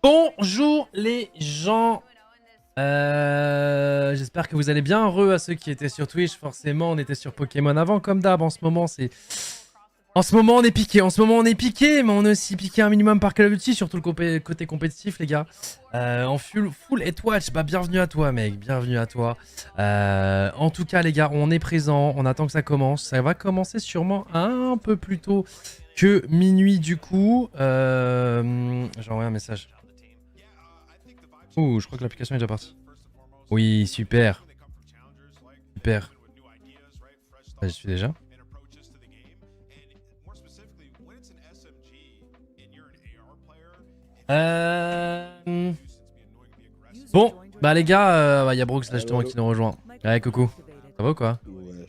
Bonjour les gens. J'espère que vous allez bien. Heureux à ceux qui étaient sur Twitch. Forcément, on était sur Pokémon avant, comme d'hab. En ce moment, on est piqué. En ce moment, on est piqué, mais on est aussi piqué un minimum par Call of Duty, surtout le côté compétitif, les gars. En full Edwatch. Bah, bienvenue à toi, mec. Bienvenue à toi. En tout cas, les gars, on est présent. On attend que ça commence. Ça va commencer sûrement un peu plus tôt que minuit, du coup. J'ai envoyé un message. Ouh, je crois que l'application est déjà partie. Oui, super. Super. Ah, j'y suis déjà. Bon, bah les gars, y a Brooks là justement qui nous rejoint. Ouais, coucou. Ça va ou quoi? Ouais,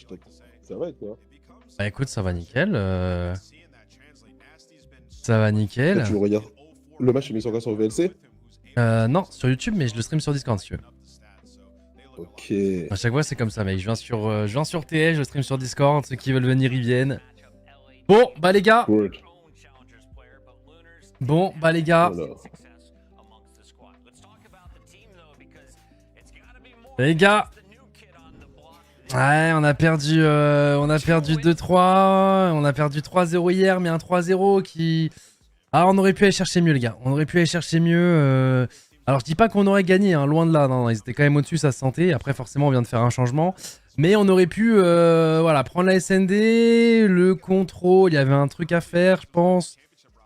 ça va et toi? Bah écoute, ça va nickel. Ça va nickel. Toi, tu le regardes. Le match est mis sur VLC? Non, sur YouTube, mais je le stream sur Discord si tu veux. Ok. À chaque fois, c'est comme ça, mec. Je viens sur TS, je stream sur Discord. Ceux qui veulent venir, ils viennent. Bon, bah les gars. Word. Bon, bah les gars. Voilà. Les gars. Ouais, on a perdu 2-3. On a perdu 3-0 hier, mais un 3-0 qui... Ah, on aurait pu aller chercher mieux, les gars. On aurait pu aller chercher mieux. Alors, je dis pas qu'on aurait gagné, hein, loin de là. Non, ils étaient quand même au-dessus, ça se sentait. Après, forcément, on vient de faire un changement. Mais on aurait pu voilà, prendre la SND, le contrôle. Il y avait un truc à faire, je pense.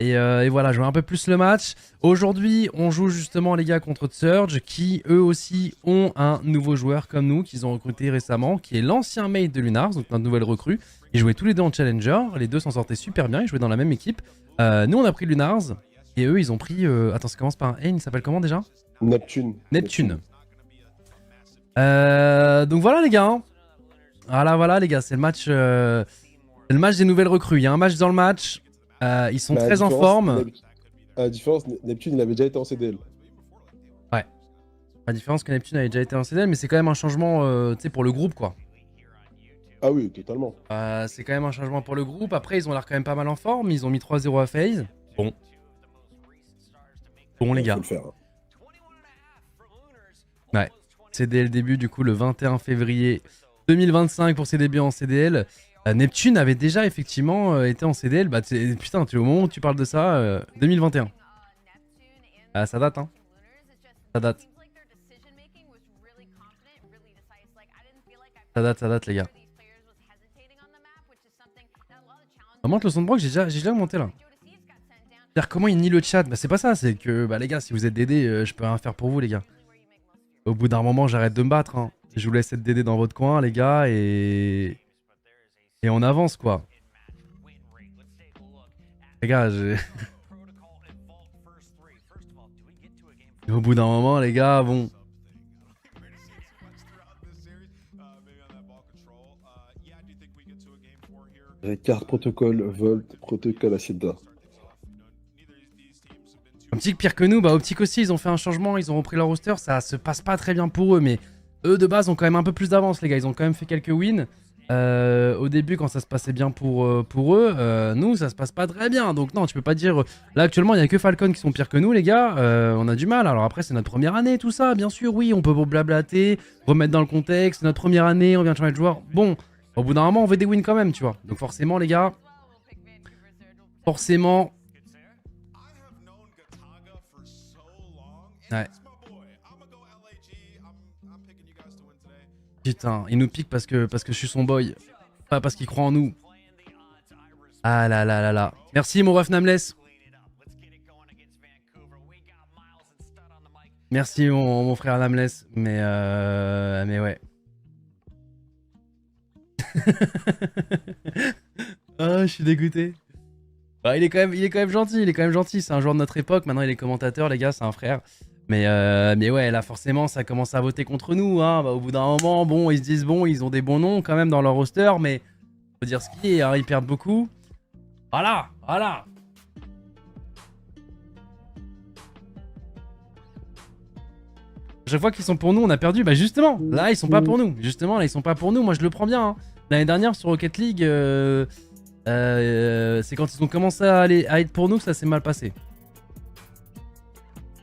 Et voilà, jouer un peu plus le match. Aujourd'hui, on joue justement, les gars, contre Surge, qui eux aussi ont un nouveau joueur comme nous, qu'ils ont recruté récemment, qui est l'ancien mate de Lunars, donc notre nouvelle recrue. Ils jouaient tous les deux en Challenger. Les deux s'en sortaient super bien. Ils jouaient dans la même équipe. Nous, on a pris Lunars. Et eux, ils ont pris... Attends, ça commence par un N, il s'appelle comment déjà? Neptune. Donc voilà, les gars. Hein. Voilà, les gars. C'est le match des nouvelles recrues. Il y a un match dans le match. Ils sont très en forme. À la différence, Neptune, il avait déjà été en CDL. Ouais. La différence que Neptune avait déjà été en CDL, mais c'est quand même un changement pour le groupe, quoi. Ah oui, totalement. C'est quand même un changement pour le groupe. Après, ils ont l'air quand même pas mal en forme. Ils ont mis 3-0 à FaZe. Bon. Bon, les gars. Faut le faire. Ouais. CDL début, du coup, le 21 février 2025 pour ses débuts en CDL. Neptune avait déjà effectivement été en CDL. Bah, putain, au moment où tu parles de ça, 2021. Ça date, hein. Ça date. Ça date, les gars. On monte le son de Brock, j'ai déjà monté là. C'est-à-dire comment il nie le chat? Bah c'est pas ça, c'est que bah les gars, si vous êtes DD, je peux rien faire pour vous les gars. Au bout d'un moment, j'arrête de me battre. Hein. Je vous laisse être DD dans votre coin les gars et on avance quoi. Les gars, au bout d'un moment les gars, bon. Ricard, protocole, Volt, protocole, Acida. Optique pire que nous, bah Optique aussi, ils ont fait un changement, ils ont repris leur roster, ça se passe pas très bien pour eux, mais eux de base ont quand même un peu plus d'avance les gars, ils ont quand même fait quelques wins. Au début quand ça se passait bien pour eux, nous ça se passe pas très bien, donc non tu peux pas dire... Là actuellement il y a que Falcon qui sont pires que nous les gars, on a du mal, alors après c'est notre première année tout ça, bien sûr oui, on peut blablater, remettre dans le contexte, notre première année, on vient de changer de joueur, bon, au bout d'un moment on veut des wins quand même tu vois, donc forcément les gars, forcément... Ouais. Putain, il nous pique parce que je suis son boy. Pas parce qu'il croit en nous. Ah là là là là. Merci mon ref Nameless. Merci mon frère Nameless. Mais ouais. Ah, je suis dégoûté. Bah, il est quand même gentil, c'est un joueur de notre époque. Maintenant il est commentateur les gars, c'est un frère. Mais ouais, là forcément ça commence à voter contre nous. Hein. Bah, au bout d'un moment, bon, ils se disent bon, ils ont des bons noms quand même dans leur roster, mais faut dire ce qui est, hein, ils perdent beaucoup. Voilà. Chaque fois qu'ils sont pour nous, on a perdu. Bah justement, là ils sont pas pour nous. Justement, là ils sont pas pour nous. Moi je le prends bien. Hein. L'année dernière sur Rocket League, c'est quand ils ont commencé à être pour nous que ça s'est mal passé.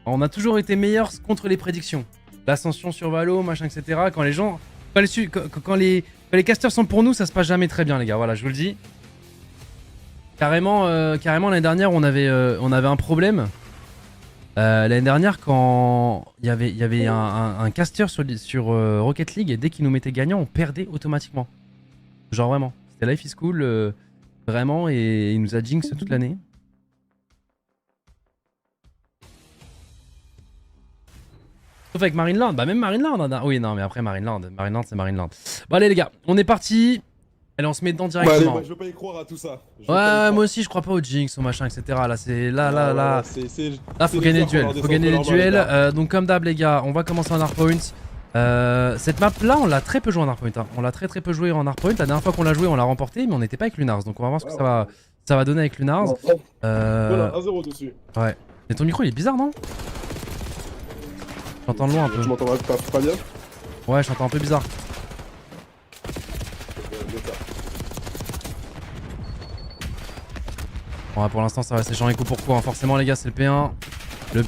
On a toujours été meilleurs contre les prédictions. L'ascension sur Valo, machin, etc. Quand les gens... Quand les casters sont pour nous, ça se passe jamais très bien, les gars. Voilà, je vous le dis. Carrément l'année dernière, on avait un problème. L'année dernière, quand il y avait un caster sur Rocket League, et dès qu'il nous mettait gagnant, on perdait automatiquement. Genre vraiment. C'était Life is Cool, vraiment, et il nous a jinx toute l'année. Sauf avec Marineland. Bah même Marineland. Oui, non, mais après Marineland. Marineland, c'est Marineland. Bon, allez, les gars, on est parti. Allez, on se met dedans Bah, allez, directement. moi, je veux pas y croire à tout ça. Ouais, moi aussi, je crois pas au jinx, au machin, etc. Là, c'est... Là, faut gagner le duel. Faut gagner les duels. Donc, comme d'hab, les gars, on va commencer en hardpoint. Cette map-là, on l'a très peu joué en hardpoint. Hein. On l'a très peu joué en hardpoint. La dernière fois qu'on l'a joué, on l'a remporté, mais on n'était pas avec Lunars. Donc, on va voir ce que ça va donner avec Lunars. Voilà, 1-0 dessus. Ouais. Et ton micro, il est bizarre, non? J'entends de loin un peu. Tu m'entends pas bien? Ouais, je t'entends un peu bizarre. Bon, ouais, pour l'instant, ça va sécher les coups. Pourquoi hein. Forcément, les gars, c'est le P1. Le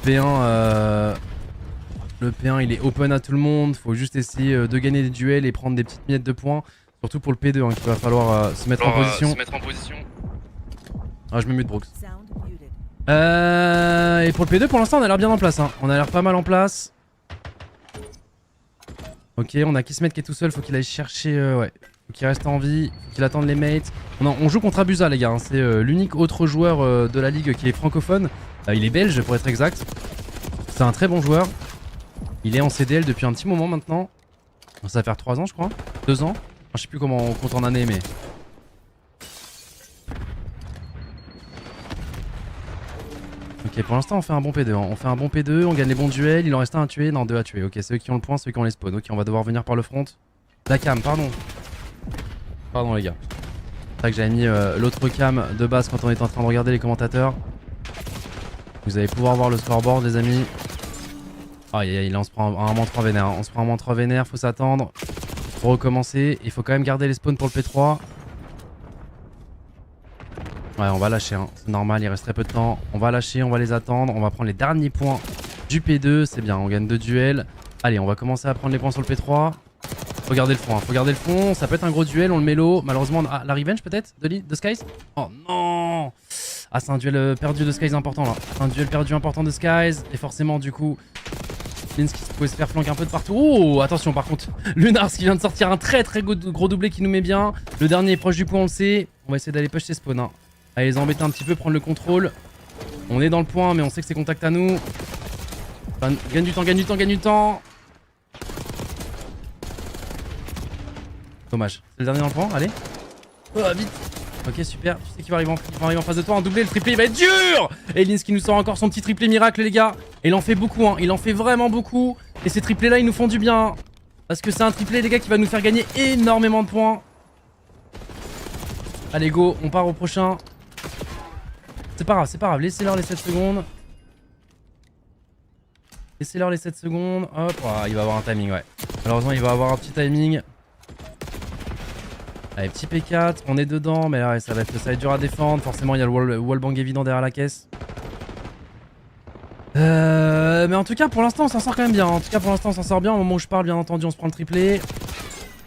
P1, il est open à tout le monde. Faut juste essayer de gagner des duels et prendre des petites miettes de points. Surtout pour le P2, hein, qu'il va falloir se mettre en position. Ah, je me mute, Brooks. Et pour le P2, pour l'instant, on a l'air bien en place. Hein. On a l'air pas mal en place. Ok, on a Kismet qui est tout seul. Faut qu'il aille chercher. Ouais. Faut qu'il reste en vie. Faut qu'il attende les mates. On joue contre Abusa, les gars. Hein. C'est l'unique autre joueur de la ligue qui est francophone. Il est belge, pour être exact. C'est un très bon joueur. Il est en CDL depuis un petit moment maintenant. Ça va faire 3 ans, je crois. 2 ans. Je sais plus comment on compte en année, mais. Ok, pour l'instant, on fait un bon P2. Hein. On fait un bon P2, on gagne les bons duels. Il en reste un à tuer. Non, 2 à tuer. Ok, c'est eux qui ont le point, ceux qui ont les spawns. Ok, on va devoir venir par le front. La cam, pardon. Pardon, les gars. C'est vrai que j'avais mis l'autre cam de base quand on était en train de regarder les commentateurs. Vous allez pouvoir voir le scoreboard, les amis. Aïe, là on se prend un -3 vénère. Hein. On se prend un -3 vénère, faut s'attendre. Faut recommencer. Il faut quand même garder les spawns pour le P3. Ouais, on va lâcher. Hein. C'est normal, il reste très peu de temps. On va lâcher, on va les attendre. On va prendre les derniers points du P2. C'est bien, on gagne 2 duels. Allez, on va commencer à prendre les points sur le P3. Faut garder le fond, hein. Faut garder le fond. Ça peut être un gros duel, on le mélo. Malheureusement, la revenge peut-être de Skies. Oh non. Ah, c'est un duel perdu de Skies important là. Un duel perdu important de Skies. Et forcément, du coup, Lins qui pouvait se faire flanquer un peu de partout. Oh, attention par contre. Lunars qui vient de sortir un très gros doublé qui nous met bien. Le dernier est proche du point, on le sait. On va essayer d'aller push ses spawns. Hein. Allez, les embêter un petit peu, prendre le contrôle. On est dans le point, mais on sait que c'est contact à nous. Enfin, gagne du temps. Dommage. C'est le dernier dans le point, allez. Oh, vite. Ok, super. Tu sais qu'il va arriver en face de toi. Un doublé, le triplé, il va être dur. Et Lins qui nous sort encore son petit triplé miracle, les gars. Et il en fait beaucoup, hein. Il en fait vraiment beaucoup. Et ces triplés là, ils nous font du bien. Parce que c'est un triplé, les gars, qui va nous faire gagner énormément de points. Allez, go. On part au prochain. C'est pas grave. Laissez-leur les 7 secondes. Laissez-leur les 7 secondes. Hop. Oh, il va avoir un timing, ouais. Malheureusement, il va avoir un petit timing. Allez, petit P4, on est dedans, mais là ça va être dur à défendre. Forcément, il y a le wallbang évident derrière la caisse. Mais en tout cas, pour l'instant, on s'en sort quand même bien. En tout cas, pour l'instant, on s'en sort bien. Au moment où je parle, bien entendu, on se prend le triplé.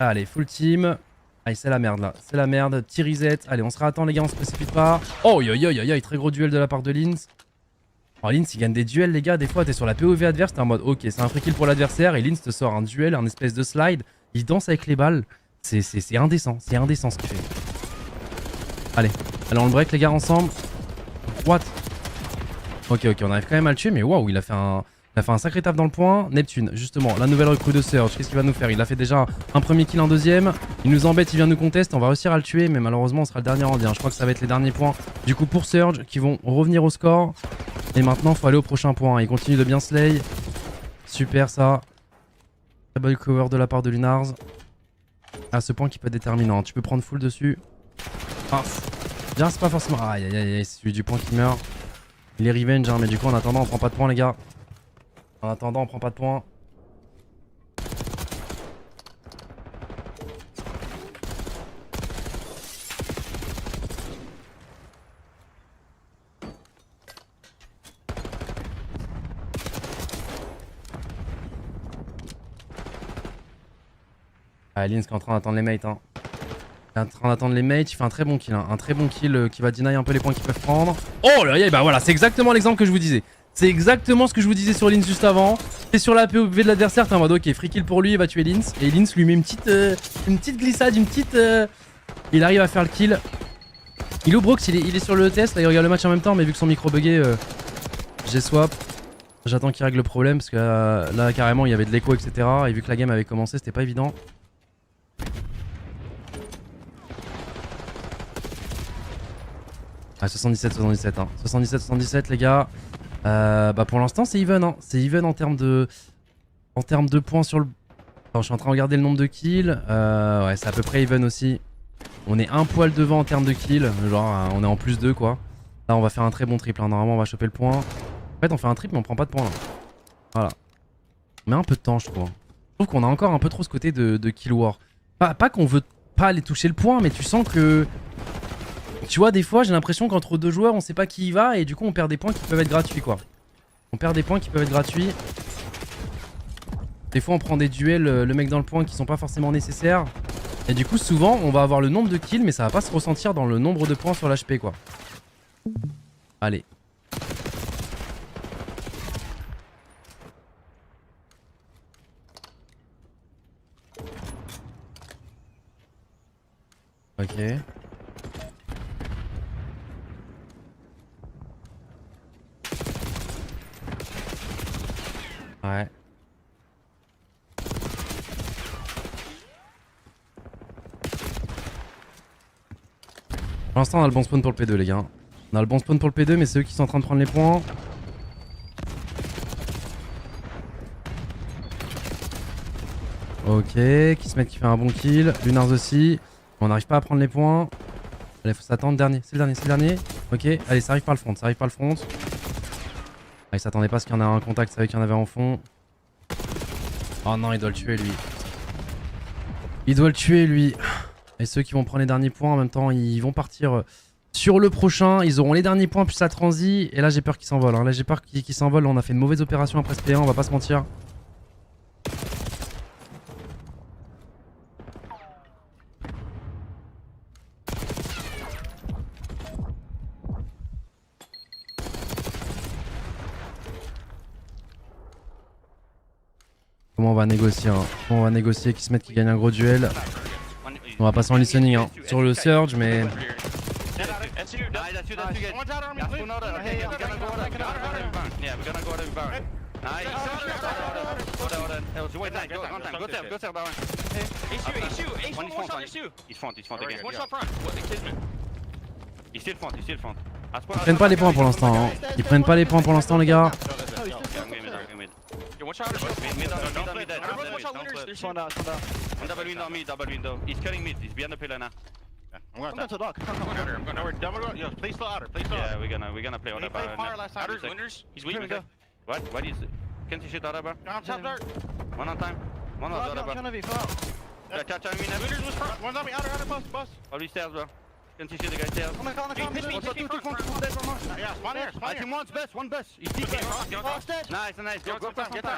Allez, full team. Allez, c'est la merde là. C'est la merde. Petit reset. Allez, on se réattend, les gars, on se précipite pas. Oh, yo, très gros duel de la part de Lins. Oh, Lins, il gagne des duels, les gars. Des fois, t'es sur la POV adverse, t'es en mode, ok, c'est un free kill pour l'adversaire. Et Lins te sort un duel, un espèce de slide. Il danse avec les balles. C'est indécent, ce qu'il fait. Allez, on le break les gars ensemble. What? Ok, on arrive quand même à le tuer, mais waouh, il a fait un sacré taf dans le point. Neptune, justement, la nouvelle recrue de Surge, qu'est-ce qu'il va nous faire? Il a fait déjà un premier kill, un deuxième. Il nous embête, il vient nous contester, on va réussir à le tuer, mais malheureusement on sera le dernier en bien. Je crois que ça va être les derniers points du coup pour Surge qui vont revenir au score. Et maintenant, faut aller au prochain point. Il continue de bien slay. Super ça. Très bonne cover de la part de Lunars. À ce point qui peut être déterminant. Tu peux prendre full dessus. Ah, bien, c'est pas forcément. Aïe, c'est celui du point qui meurt. Il est revenge, hein, mais du coup, en attendant, on prend pas de points, les gars. En attendant, on prend pas de points. Ah, Lins qui est en train d'attendre les mates. Hein. Il est en train d'attendre les mates. Il fait un très bon kill. Hein. Un très bon kill qui va deny un peu les points qu'ils peuvent prendre. Oh là, bah voilà, c'est exactement l'exemple que je vous disais. C'est exactement ce que je vous disais sur Lins juste avant. C'est sur la POV de l'adversaire. T'es en mode ok, free kill pour lui, il va tuer Lins. Et Lins lui met une petite glissade, une petite. Il arrive à faire le kill. Il est où Brox, il est sur le test. Là, il regarde le match en même temps, mais vu que son micro bugué, j'ai swap. J'attends qu'il règle le problème parce que là carrément il y avait de l'écho, etc. Et vu que la game avait commencé, c'était pas évident. Ah, 77-77 hein. 77-77 les gars. Bah pour l'instant c'est even hein. C'est even en termes de points sur le... Attends, je suis en train de regarder le nombre de kills. Ouais, c'est à peu près even aussi. On est un poil devant en termes de kills. Genre on est en plus 2 quoi. Là on va faire un très bon triple hein. Normalement on va choper le point. En fait on fait un triple mais on prend pas de points là. Voilà. On met un peu de temps je trouve. Je trouve qu'on a encore un peu trop ce côté de kill war. Pas qu'on veut pas aller toucher le point, mais tu sens que... Tu vois, des fois j'ai l'impression qu'entre deux joueurs on sait pas qui y va et du coup on perd des points qui peuvent être gratuits quoi. On perd des points qui peuvent être gratuits. Des fois on prend des duels, le mec dans le point qui sont pas forcément nécessaires. Et du coup souvent on va avoir le nombre de kills mais ça va pas se ressentir dans le nombre de points sur l'HP quoi. Allez. Ok. Ouais. Pour l'instant on a le bon spawn pour le P2 les gars. On a le bon spawn pour le P2 mais c'est eux qui sont en train de prendre les points. Ok, Kismet qui fait un bon kill. Lunars aussi. On n'arrive pas à prendre les points. Allez, faut s'attendre. Dernier, c'est le dernier, c'est le dernier. Ok, allez, ça arrive par le front, ça arrive par le front. Ah, il s'attendait pas à ce qu'il y en a un contact, c'est vrai qu'il y en avait en fond. Oh non, il doit le tuer lui. Il doit le tuer lui. Et ceux qui vont prendre les derniers points en même temps, ils vont partir sur le prochain. Ils auront les derniers points plus la transi. Et là, j'ai peur qu'ils s'envolent. Hein. Là, j'ai peur qu'ils s'envolent. On a fait une mauvaise opération après ce P1, on va pas se mentir. Comment on va négocier hein. Comment on va négocier qui se mettent qui gagne un gros duel. On va passer en listening hein. Sur le surge mais... Ils prennent pas les points pour l'instant hein. Ils prennent pas les points pour l'instant les gars. I'm going to dock. I'm going to yo, please still outer. Please still outer. Yeah, we're gonna play on He played fire last time. Outer's winners. He's weak. Here we go. What? What is it? Can't you shoot outer, bro? On top dirt. One on time. One on outer, bro. Gonna be foul. Cha-cha, me now. Winners was front. One's on me. Outer, bus. All these stairs, bro. Can't you shoot the guy stairs? On the corner. Yeah, spawn here. I think one's best, one best. He's deep. Dead. Nice, nice. Go fast, get there.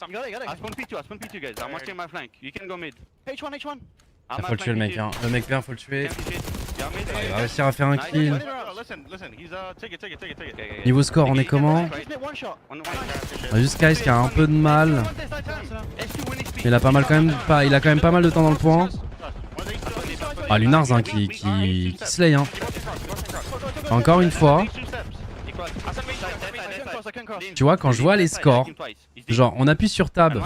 You got it. I spawn P2, guys. I'm watching my flank. You can go mid. H1. Ah, faut le tuer le mec hein. Le mec P1 faut le tuer. Can't you shoot? Yeah, mid. Il va réussir à faire un kill. Listen. He's ticket. Niveau score on est comment? One shot. One. On a juste Skies qui a un peu de mal. Mais il a quand même pas mal de temps dans le point. Ah Lunars hein, qui slay hein. Encore une fois. Tu vois quand je vois les scores, genre on appuie sur tab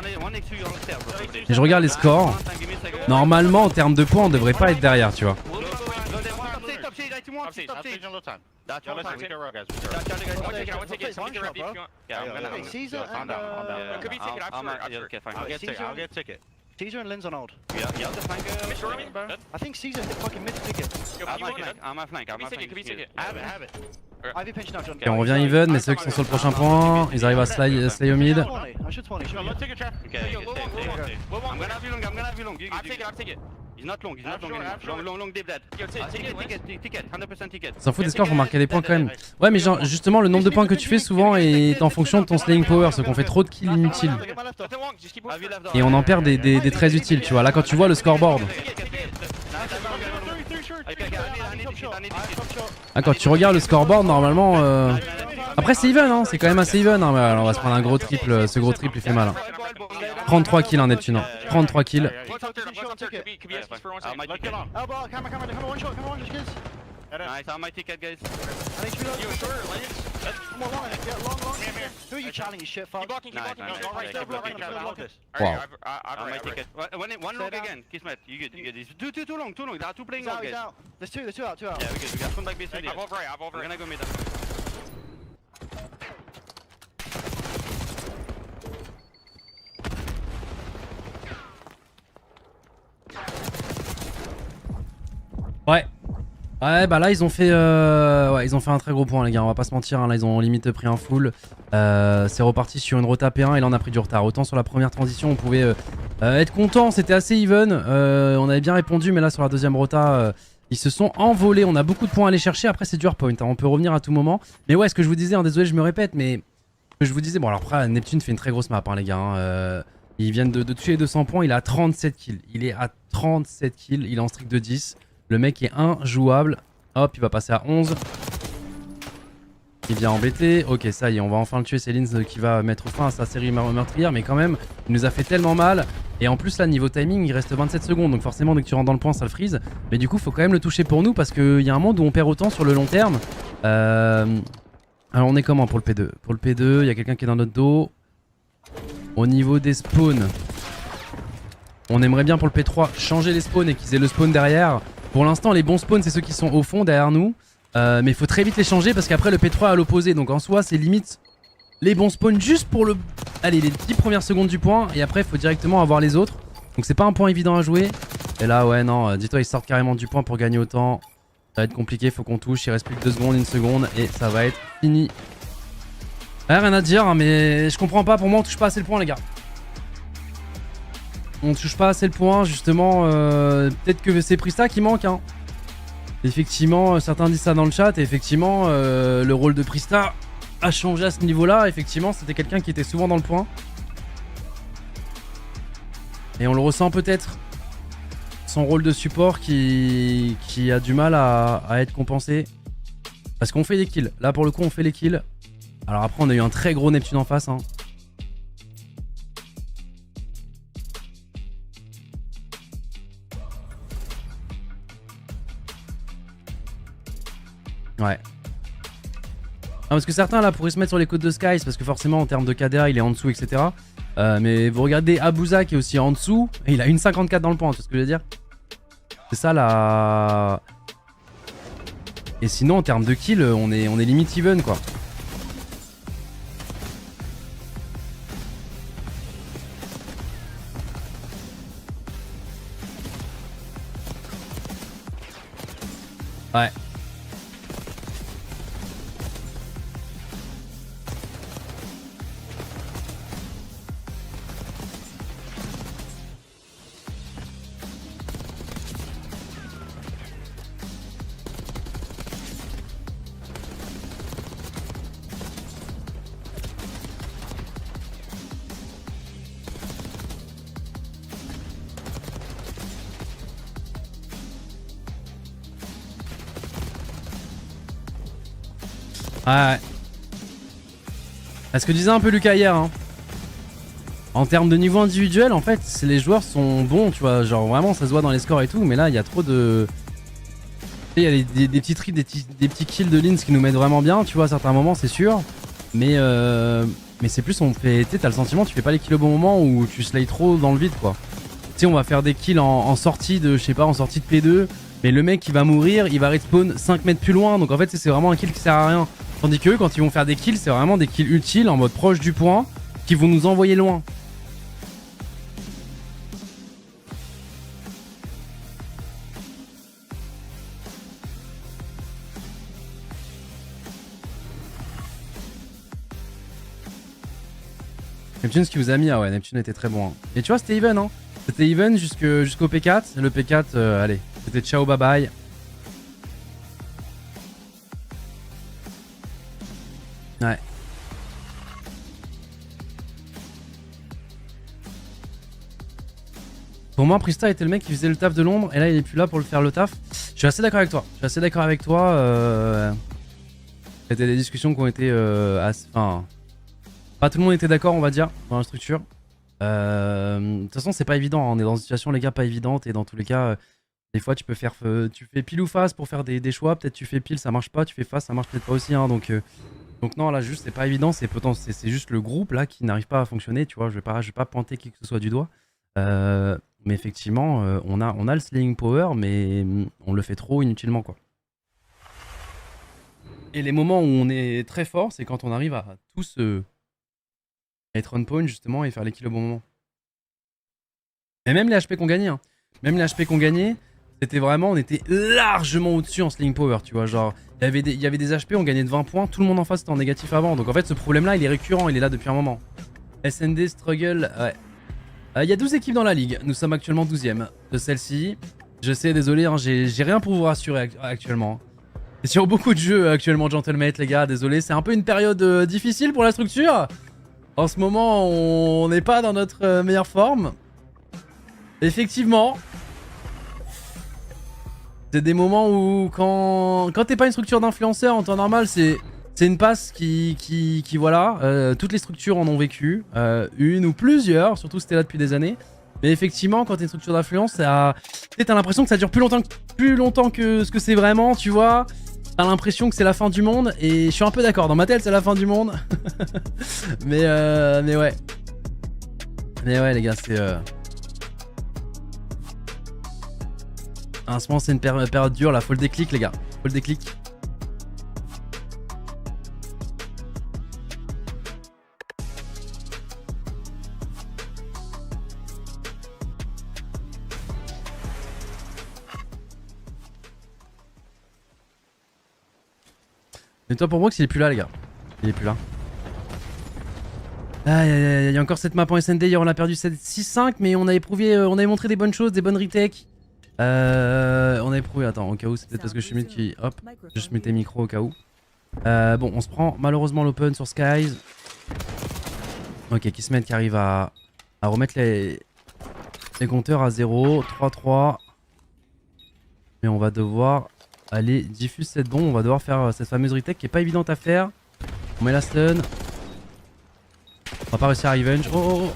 et je regarde les scores, normalement en termes de points on devrait pas être derrière tu vois. Caesar and Lynn's on hold. I think Caesar hit fucking mid ticket. I'm a flank. Have it. Ivy pinch now, John. Et on revient even mais c'est eux qui sont sur le prochain point, ils arrivent à slay au mid. I should 20. Okay, I'm gonna have you long. You take it. He's not long, he's not long anymore. Long, deep dead. Ticket, 100% ticket. S'en fout des scores, faut marquer des points quand même. Ouais, mais genre, justement, le nombre de points que tu fais souvent est en fonction de ton slaying power, ce qu'on fait trop de kills inutiles. Et on en perd des très utiles, tu vois. Là, quand tu vois le scoreboard. Ah, quand tu regardes le scoreboard, normalement. Après, c'est even, hein. C'est quand même assez even. Hein. Mais alors, on va se prendre un gros triple. Ce gros triple, il fait mal. Hein. 33 kills, hein, Neptune. 33 kills. Nice, I'm my ticket, guys. Who are you channeling, you shit fuck? Nice. Wow. I'm my ticket. One long again, Kismet. You good. It's too long. There are two playing long, guys. There's two out. Yeah, we good. We got one back base. I'm over. We're gonna go mid. Ouais, bah là ils ont fait un très gros point les gars, on va pas se mentir, hein. Là ils ont limite pris un full. C'est reparti sur une rota P1 et là on a pris du retard. Autant sur la première transition on pouvait être content, c'était assez even, on avait bien répondu, mais là sur la deuxième rota ils se sont envolés. On a beaucoup de points à aller chercher, après c'est du hardpoint, hein. On peut revenir à tout moment. Mais ouais, ce que je vous disais, hein, désolé je me répète, mais ce que je vous disais, bon alors après Neptune fait une très grosse map hein, les gars, hein. Ils viennent de toucher les 200 points, il est à 37 kills, il est à 37 kills, il est en streak de 10. Le mec est injouable. Hop, il va passer à 11. Il vient embêter. Ok, ça y est, on va enfin le tuer. C'est Linz qui va mettre fin à sa série meurtrière. Mais quand même, il nous a fait tellement mal. Et en plus, là, niveau timing, il reste 27 secondes. Donc forcément, dès que tu rentres dans le point, ça le freeze. Mais du coup, faut quand même le toucher pour nous. Parce qu'il y a un monde où on perd autant sur le long terme. Alors, on est comment pour le P2? Pour le P2, il y a quelqu'un qui est dans notre dos. Au niveau des spawns, on aimerait bien pour le P3 changer les spawns et qu'ils aient le spawn derrière. Pour l'instant, les bons spawns, c'est ceux qui sont au fond derrière nous. Mais il faut très vite les changer parce qu'après, le P3 est à l'opposé. Donc en soi, c'est limite les bons spawns juste pour les 10 premières secondes du point. Et après, il faut directement avoir les autres. Donc c'est pas un point évident à jouer. Et là, ouais, non, dis-toi, ils sortent carrément du point pour gagner autant. Ça va être compliqué, faut qu'on touche. Il reste plus que 2 secondes, 1 seconde. Et ça va être fini. Ouais, rien à dire, hein, mais je comprends pas. Pour moi, on touche pas assez le point, les gars. On ne touche pas assez le point, justement. Peut-être que c'est Prista qui manque. Hein. Effectivement, certains disent ça dans le chat. Et effectivement, le rôle de Prista a changé à ce niveau-là. Effectivement, c'était quelqu'un qui était souvent dans le point. Et on le ressent peut-être. Son rôle de support qui a du mal à être compensé. Parce qu'on fait des kills. Là, pour le coup, on fait les kills. Alors après, on a eu un très gros Neptune en face. Hein. Ouais. Ah, parce que certains là pourraient se mettre sur les côtes de Skies parce que forcément en termes de KDA il est en dessous, etc. Mais vous regardez Abouza qui est aussi en dessous et il a une 54 dans le point, tu vois ce que je veux dire? C'est ça là. Et sinon en termes de kill on est limite even quoi. Ouais. Ouais. Ce que disait un peu Lucas hier, hein. En termes de niveau individuel, en fait, les joueurs sont bons, tu vois. Genre vraiment, ça se voit dans les scores et tout. Mais là, il y a trop de. Il y a des petits trips, des petits kills de Linz qui nous mettent vraiment bien, tu vois, à certains moments, c'est sûr. Mais c'est plus, on fait. Tu sais, t'as le sentiment, tu fais pas les kills au bon moment ou tu slay trop dans le vide, quoi. Tu sais, on va faire des kills en sortie de, je sais pas, en sortie de P2. Mais le mec, il va mourir, il va respawn 5 mètres plus loin. Donc en fait, c'est vraiment un kill qui sert à rien. Tandis que eux, quand ils vont faire des kills, c'est vraiment des kills utiles en mode proche du point qui vont nous envoyer loin. Neptune, ce qui vous a mis, ah ouais, Neptune était très bon. Hein. Et tu vois, c'était even, hein. C'était even jusqu'au P4. Le P4, allez, c'était ciao bye bye. Ouais. Pour moi, Prista était le mec qui faisait le taf de l'ombre et là il est plus là pour le faire le taf. Je suis assez d'accord avec toi. C'était des discussions qui ont été enfin, pas tout le monde était d'accord, on va dire, dans la structure. De toute façon, c'est pas évident. Hein. On est dans une situation, les gars, pas évidente et dans tous les cas, des fois tu peux faire, tu fais pile ou face pour faire des choix. Peut-être tu fais pile, ça marche pas. Tu fais face, ça marche peut-être pas aussi. Hein. Donc non, là juste c'est pas évident. C'est juste le groupe là qui n'arrive pas à fonctionner. Tu vois, je vais pas pointer qui que ce soit du doigt. Mais effectivement, on a le slaying power, mais on le fait trop inutilement, quoi. Et les moments où on est très fort, c'est quand on arrive à tous être on point, justement, et faire les kills au bon moment. Et même les HP qu'on gagnait, hein. Même les HP qu'on gagnait, c'était vraiment, on était largement au-dessus en slaying power, tu vois. Genre, il y avait des HP, on gagnait de 20 points, tout le monde en face était en négatif avant. Donc en fait, ce problème-là, il est récurrent, il est là depuis un moment. SND struggle, ouais. Il y a 12 équipes dans la ligue, nous sommes actuellement 12ème de celle-ci. Je sais, désolé, hein, j'ai rien pour vous rassurer actuellement. Et sur beaucoup de jeux actuellement, Gentlemate, les gars, désolé, c'est un peu une période difficile pour la structure. En ce moment, on n'est pas dans notre meilleure forme. Effectivement. C'est des moments où quand t'es pas une structure d'influenceur en temps normal, c'est une passe qui voilà, toutes les structures en ont vécu, une ou plusieurs, surtout si t'es là depuis des années. Mais effectivement, quand t'es une structure d'influence, t'as l'impression que ça dure plus longtemps que ce que c'est vraiment, tu vois. T'as l'impression que c'est la fin du monde, et je suis un peu d'accord, dans ma tête c'est la fin du monde. mais ouais. Mais ouais les gars, c'est... En ce moment c'est une période dure là, faut le déclic les gars, faut le déclic. Mais toi pour Brox il est plus là les gars. Il est plus là. Aïe aïe aïe, il y a encore cette map en SND, hier on a perdu 6-5 mais on avait prouvé, on avait montré des bonnes choses, des bonnes retakes. On avait prouvé, attends au cas où c'est peut-être parce que je suis mute qui... Hop, juste muter micro au cas où. Bon on se prend malheureusement l'open sur Skies. Ok, Kismet qui arrive à remettre les compteurs à 0, 3-3. Mais on va devoir... Allez, diffuse cette bombe, on va devoir faire cette fameuse retake qui est pas évidente à faire. On met la stun. On va pas réussir à revenge. Oh,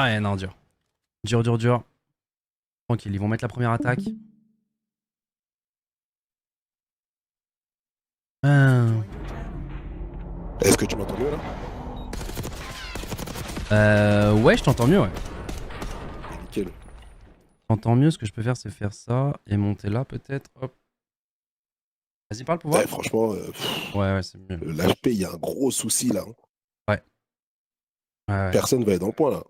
ouais, non, dur. Dur. Tranquille, ils vont mettre la première attaque. Est-ce que tu m'entends mieux là? Ouais, je t'entends mieux, ouais. Nickel. J'entends mieux, ce que je peux faire c'est faire ça et monter là peut-être. Hop. Vas-y, parle pouvoir. Ouais, franchement, ouais, c'est mieux. l'HP, il y a un gros souci là. Ouais. Personne va être dans le point là.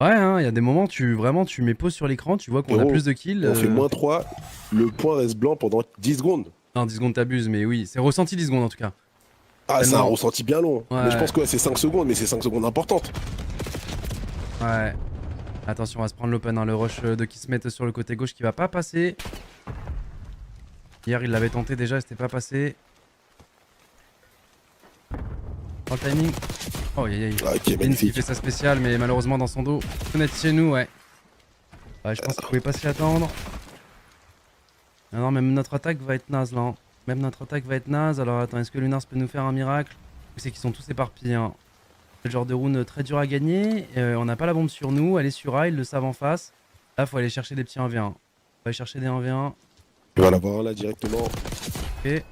Ouais, hein, il y a des moments, tu mets pause sur l'écran, tu vois qu'on a plus de kills. On fait -3, le point reste blanc pendant 10 secondes. Non, 10 secondes t'abuses, mais oui, c'est ressenti 10 secondes en tout cas. Ah, c'est un ressenti bien long. Ouais, mais je pense que c'est 5 secondes, mais c'est 5 secondes importantes. Ouais. Attention, on va se prendre l'open, hein, le rush de Kismet sur le côté gauche qui va pas passer. Hier, il l'avait tenté déjà, c'était pas passé. Dans le timing. Oh, aïe. Ok, Vince qui fait sa spéciale, mais malheureusement dans son dos. Fenêtre chez nous, ouais. Ouais, je pense qu'il pouvait pas s'y attendre. Non, même notre attaque va être naze là. Hein. Même notre attaque va être naze. Alors attends, est-ce que Lunars peut nous faire un miracle? C'est qu'ils sont tous éparpillés. Hein. C'est le genre de rune très dur à gagner. On n'a pas la bombe sur nous. Elle est sur A, ils le savent en face. Là, faut aller chercher des petits 1v1. On va aller chercher des 1v1. On va l'avoir là directement. Ok.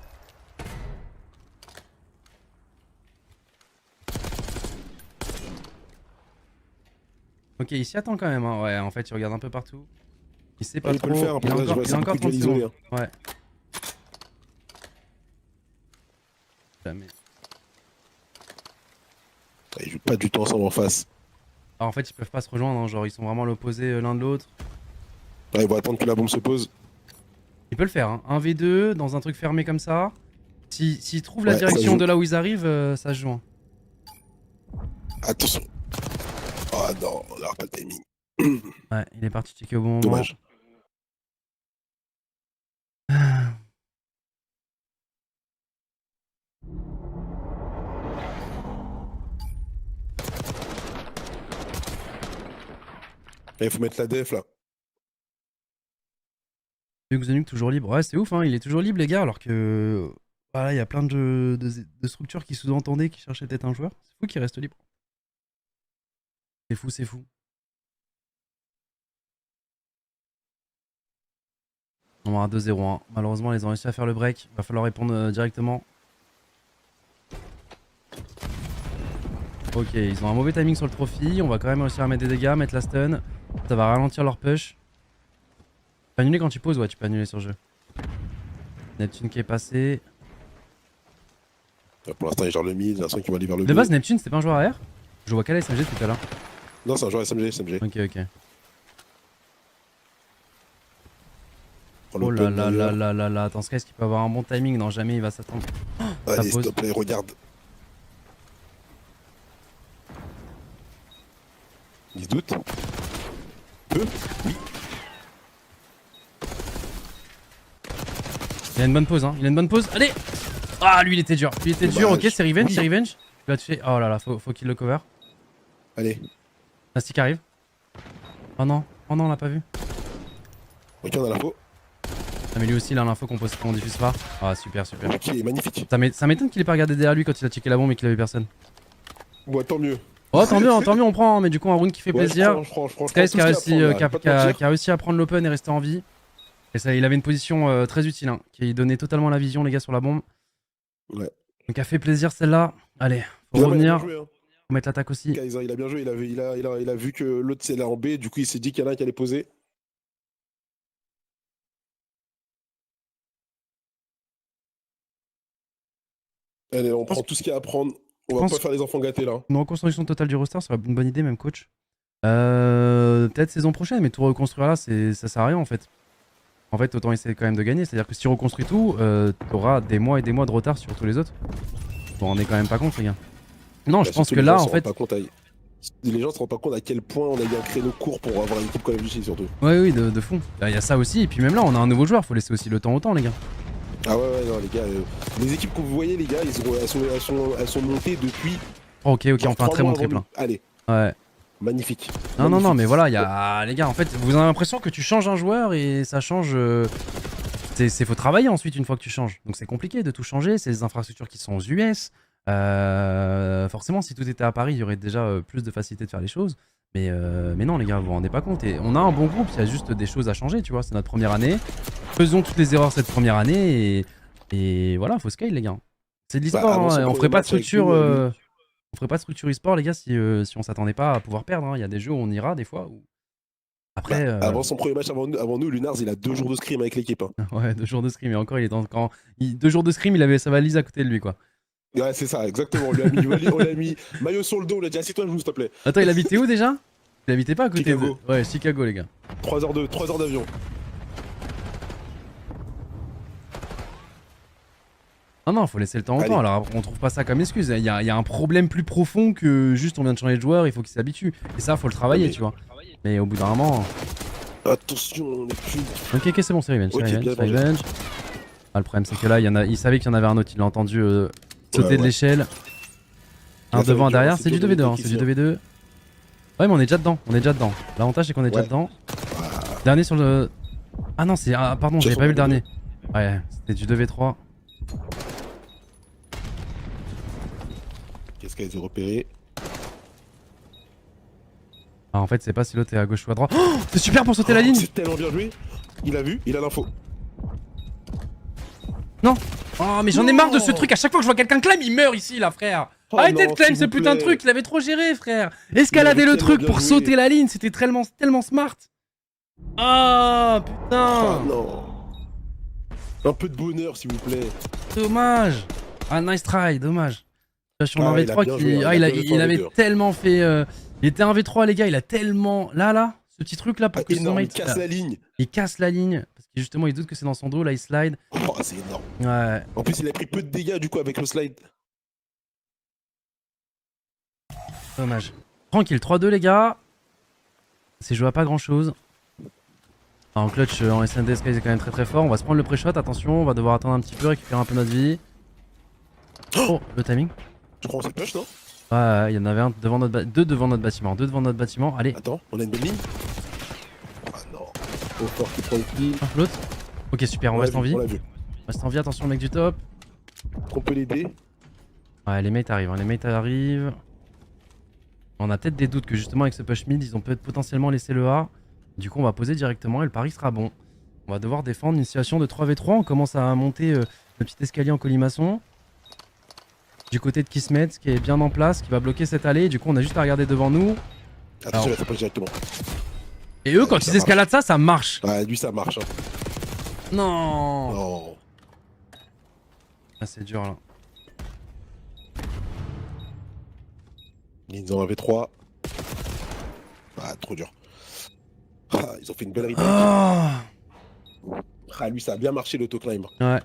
Ok, il s'y attend quand même. Hein. Ouais, en fait, il regarde un peu partout. Il sait pas il trop. peut le faire, Il a encore 30 secondes. Hein. Ouais. Jamais. Ils jouent pas du tout ensemble en face. Alors, en fait, ils peuvent pas se rejoindre. Hein. Genre, ils sont vraiment à l'opposé l'un de l'autre. Ouais, ils vont attendre que la bombe se pose. Il peut le faire. Hein. 1v2 dans un truc fermé comme ça. S'ils trouvent la direction de là où ils arrivent, ça se joue. Hein. Attention. Oh non, là, pas le timing. Ouais, il est parti checker au bon moment. Dommage. Il faut mettre la def là. Xenuk toujours libre. Ouais, c'est ouf, hein, il est toujours libre, les gars, alors que. Voilà, il y a plein de structures qui sous-entendaient, qui cherchaient peut-être un joueur. C'est fou qu'il reste libre. C'est fou, c'est fou. On va à 2-0. Hein. Malheureusement, ils ont réussi à faire le break. Il va falloir répondre directement. Ok, ils ont un mauvais timing sur le trophy. On va quand même réussir à mettre des dégâts, mettre la stun. Ça va ralentir leur push. Tu peux annuler quand tu poses? Ouais, tu peux annuler sur le jeu. Neptune qui est passé. Pour l'instant, il gère le mid, l'instant qui va aller vers le De B. base, Neptune, c'était pas un joueur AR? Je vois qu'elle a SMG tout à l'heure. Non, c'est un joueur SMG, SMG. Ok, ok. Prends le Oh là pen là là derrière. là là là. Attends, Skies qui peut avoir un bon timing. Non, jamais il va s'attendre. Allez, pose. s'il te plaît, regarde. Il se doute. Peu. Il a une bonne pause, hein. Il a une bonne pause. Allez! Ah, lui, il était dur. Lui, il était dur. Dommage. Ok, c'est revenge, Oui. c'est revenge. Il va tuer. Oh là là, faut qu'il le cover. Allez. Nastic arrive. Oh non, on l'a pas vu. Ok, on a l'info. Ah, mais lui aussi, il a l'info qu'on diffuse pas. Ah, super, super. Ok, magnifique. Ça m'étonne qu'il ait pas regardé derrière lui quand il a checké la bombe et qu'il avait personne. Bon, tant mieux. Oh, tant mieux, on prend. Hein, mais du coup, un round qui fait Ouais, plaisir. je prends Skies tout qui a ce qu'il y réussi, à prendre, là, qui a réussi à prendre l'open et rester en vie. Et ça, il avait une position très utile, hein, qui donnait totalement la vision, les gars, sur la bombe. Ouais. Donc, a fait plaisir celle-là. Allez, faut Non, mais il a revenir. bien joué, hein. Faut mettre l'attaque aussi. Kaiser, il a bien joué, il a vu que l'autre c'est là en B, du coup il s'est dit qu'il y en a un qui allait poser. Allez, on prend tout ce qu'il y a à prendre. On va pense- pas faire les enfants gâtés là. Une reconstruction totale du roster serait une bonne idée, même coach. Peut-être saison prochaine, mais tout reconstruire là, ça sert à rien en fait. En fait, autant essayer quand même de gagner. C'est-à-dire que si tu reconstruis tout, t'auras des mois et des mois de retard sur tous les autres. Vous vous rendez quand même pas compte, les gars. Non, je Bah, pense surtout, que les là, gens en se fait. rendent pas compte les gens se rendent pas compte à quel point on a eu un créneau court pour avoir une équipe Call of Duty surtout. Oui, de fond. Il y a ça aussi. Et puis même là, on a un nouveau joueur. Faut laisser aussi le temps au temps, les gars. Ah ouais, non les gars, les équipes que vous voyez les gars, elles sont montées depuis. Oh, ok, on genre fait un 3 très bon mois avant triple. nous. Allez, Ouais. magnifique. Non, Magnifique. mais voilà, il y a. Les gars, en fait, vous avez l'impression que tu changes un joueur et ça change. Faut travailler ensuite une fois que tu changes. Donc c'est compliqué de tout changer. C'est des infrastructures qui sont aux US. Forcément, si tout était à Paris, il y aurait déjà plus de facilité de faire les choses. Mais non, les gars, vous vous rendez pas compte. Et on a un bon groupe, il y a juste des choses à changer, tu vois. C'est notre première année. Faisons toutes les erreurs cette première année et voilà, faut scale, les gars. C'est de l'e-sport, avant son hein. On premier ferait pas de match avec structure. nous, On ferait pas de structure e-sport, les gars, si on s'attendait pas à pouvoir perdre. Hein. Il y a des jeux où on ira des fois. Après. Avant son premier match avant nous, Lunars il a 2 jours de scrim avec l'équipe. Hein. Ouais, 2 jours de scrim. Et encore, il est dans. 2 jours de scrim, il avait sa valise à côté de lui, quoi. Ouais, c'est ça, exactement. On lui a mis maillot sur le dos, on lui a dit assieds-toi, s'il te plaît. Attends, il habitait où déjà? Il habitait pas à côté Chicago. de. Ouais, Chicago, les gars. 3 heures d'avion. Non, faut laisser le temps au Allez. temps. Alors, on trouve pas ça comme excuse. Il y a un problème plus profond que juste on vient de changer de joueur, il faut qu'il s'habitue. Et ça, faut le travailler, Mais- tu vois. Mais au bout d'un moment. Attention, on est plus. Ok, c'est bon, c'est revenge. Ok, C'est revenge, bien c'est revenge. Ah, le problème, c'est que là, il savait qu'il y en avait un autre. Il l'a entendu sauter de ouais. l'échelle. Un Là, ça va devant, un être dur, derrière. c'est C'est du dur de 2v2. Hein, l'équipe c'est du ici, 2v2. Ouais, mais on est déjà dedans. L'avantage, c'est qu'on est déjà Ouais. dedans. Dernier sur le. Ah non, c'est. Ah, pardon, j'avais Sur pas vu le son dernier. Ouais, c'était du 2v3. Qu'est-ce qu'elle a repéré? Ah, en fait, c'est pas si l'autre est à gauche ou à droite. Oh, c'est super pour sauter la ligne! C'est tellement bien joué. Il a vu, il a l'info. Non! Oh, mais j'en ai marre de ce Non. truc. À chaque fois que je vois quelqu'un claim, il meurt ici, là, frère. Oh Arrêtez non, de claim s'il ce vous putain de plaît. truc. Il avait trop géré, frère. Escalader avait le truc tellement pour bien sauter joué. la ligne, c'était tellement smart. Ah, Oh putain. non. Un peu de bonheur, s'il vous plaît. Dommage. Ah, nice try, dommage. Sur Ah, un il a V3 bien qui. joué, Ah, il a il, bien il joué, avait V2. tellement fait. Il était un V3, les gars. Il a tellement. Là, ce petit truc là pour que son Énorme, il mate. casse la ligne. Il casse la ligne. Parce que justement, il doute que c'est dans son dos. Là, il slide. Oh, c'est énorme. Ouais. En plus, il a pris peu de dégâts du coup avec le slide. Dommage. Tranquille, 3-2 les gars. C'est joué à pas grand chose. En clutch, en SND, Sky est quand même très très fort. On va se prendre le pré-shot, attention, on va devoir attendre un petit peu, récupérer un peu notre vie. Oh, le timing. Je crois qu'on s'est push, non? Ouais, il y en avait un devant notre deux devant notre bâtiment. Deux devant notre bâtiment. Allez, Attends, on a une bonne ligne. Ah non. Au fort qui prend le kill. l'autre. Ok, super, on l'a reste en vu, vie. On On l'a vu. reste en vie, attention, le mec du top. On peut l'aider. Ouais, les mates arrivent, hein, les mates arrivent. On a peut-être des doutes que justement avec ce push mid, ils ont peut-être potentiellement laissé le A. Du coup, on va poser directement et le pari sera bon. On va devoir défendre une situation de 3v3. On commence à monter le petit escalier en colimaçon. Du côté de Kismet, qui est bien en place, qui va bloquer cette allée. Du coup, on a juste à regarder devant nous. Attention, ça passe directement. Et eux, quand ça ils escaladent ça marche. Ouais, lui, ça marche. Hein. Non. Non. Ah, c'est dur là. Ils ont un V3. Ah, trop dur. Ah, ils ont fait une belle retake. Ah. Ah, lui, ça a bien marché l'autoclimb. Ouais.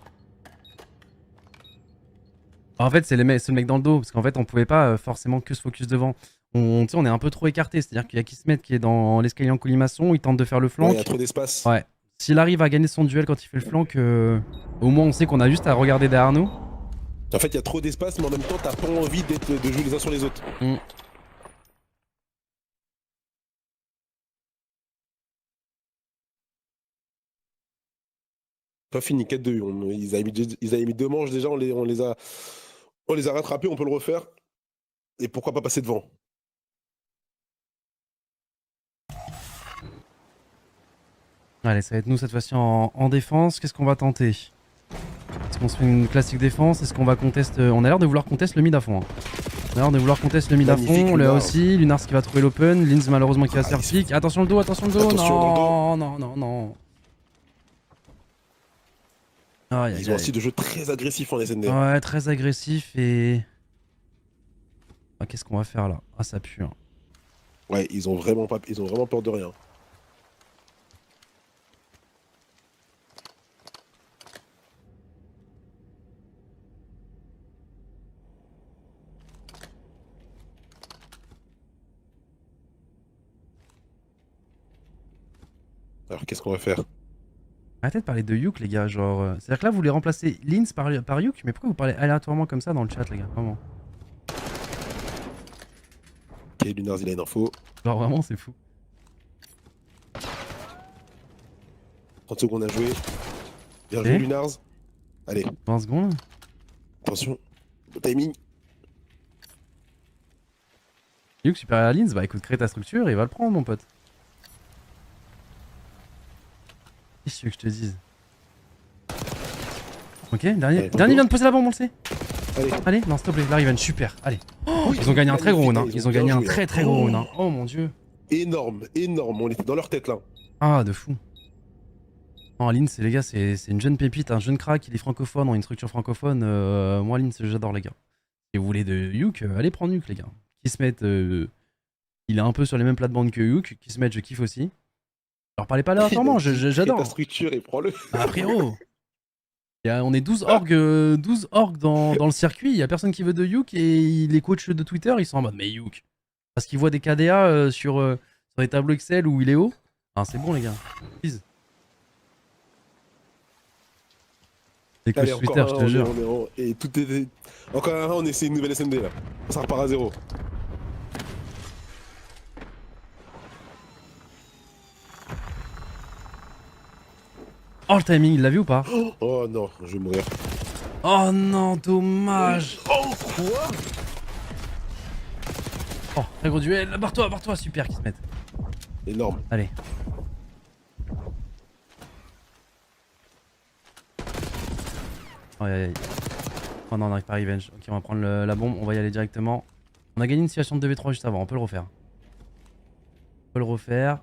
En fait, c'est le mec dans le dos, parce qu'en fait, on pouvait pas forcément que se focus devant. On est un peu trop écarté, c'est-à-dire qu'il y a Kismet qui est dans l'escalier en colimaçon, il tente de faire le Ouais, flank. il y a trop d'espace. Ouais. S'il arrive à gagner son duel quand il fait le flank, au moins on sait qu'on a juste à regarder derrière nous. En fait, il y a trop d'espace, mais en même temps, t'as pas envie de jouer les uns sur les autres. Pas fini, 4-2. Ils avaient mis 2 manches déjà, on les a rattrapés, on peut le refaire. Et pourquoi pas passer devant? Allez, ça va être nous cette fois-ci en défense. Qu'est-ce qu'on va tenter? Est-ce qu'on se fait une classique défense? Est-ce qu'on va contest? On a l'air de vouloir contest le mid à fond. Hein. On a l'air de vouloir contest le mid à Magnifique, fond. Là Lunars. aussi, Lunars qui va trouver l'open. Linz malheureusement qui va se faire pick. Attention le dos, attention le dos. Attention dans le Non, non, non, non. Aïe, aïe, Ils ont un aïe. style de jeu très agressif en SND. Ouais, très agressif et... Ah, qu'est-ce qu'on va faire là? Ah, ça pue. Hein. Ouais, ils ont vraiment peur de rien. Alors qu'est-ce qu'on va faire? Arrêtez de parler de Yuk, les gars. Genre, c'est-à-dire que là, vous voulez remplacer Linz par Yuk, mais pourquoi vous parlez aléatoirement comme ça dans le chat, les gars? Vraiment. Ok, Lunars, il a une info. Genre, vraiment, c'est fou. 30 secondes à jouer. Bien Ok. joué, Lunars. Allez, 20 secondes. attention. Le timing. Yuk supérieur à Linz, bah écoute, crée ta structure et il va le prendre, mon pote. Qu'est-ce que tu veux que je te dise? Ok, dernier Allez, vient de poser la bombe, on le sait. Allez. Allez, non, s'il te plaît, là, il vient super. Allez. Oh, Oui, ils ont gagné un très gros round, hein. magnifique, Ils ont gagné bien un joué, très hein. très gros round, hein. Oh mon dieu. Énorme, énorme. On était dans leur tête là. Ah, de fou. Non, Linz, les gars, c'est une jeune pépite, un jeune crack, il est francophone, dans une structure francophone. Moi, Linz, j'adore, les gars. Si vous voulez de Yuk, allez prendre Yuk, les gars. Kismet, il est un peu sur les mêmes plates-bandes que Yuk. Kismet, je kiffe aussi. Alors, parlez pas aléatoirement, j'adore. Ta structure et prends-le. Ah, frérot. On est 12 orgs dans le circuit, il y a personne qui veut de Yuk et les coachs de Twitter, ils sont en mode mais Yuk. Parce qu'ils voient des KDA sur les tableaux Excel où il est haut. Ah, c'est bon, les gars. Please. Les coachs Allez, Twitter, je te jure. Et tout est... Encore un, on essaie une nouvelle SND là. Ça repart à 0. Oh, le timing, il l'a vu ou pas? Oh non, je vais mourir. Oh non, dommage. Oh quoi? Oh, très gros duel. Barre-toi, super, qui se met. Énorme. Allez. Aïe aïe aïe. Oh non, on n'arrive pas à revenge. Ok, on va prendre la bombe, on va y aller directement. On a gagné une situation de 2v3 juste avant, on peut le refaire. On peut le refaire.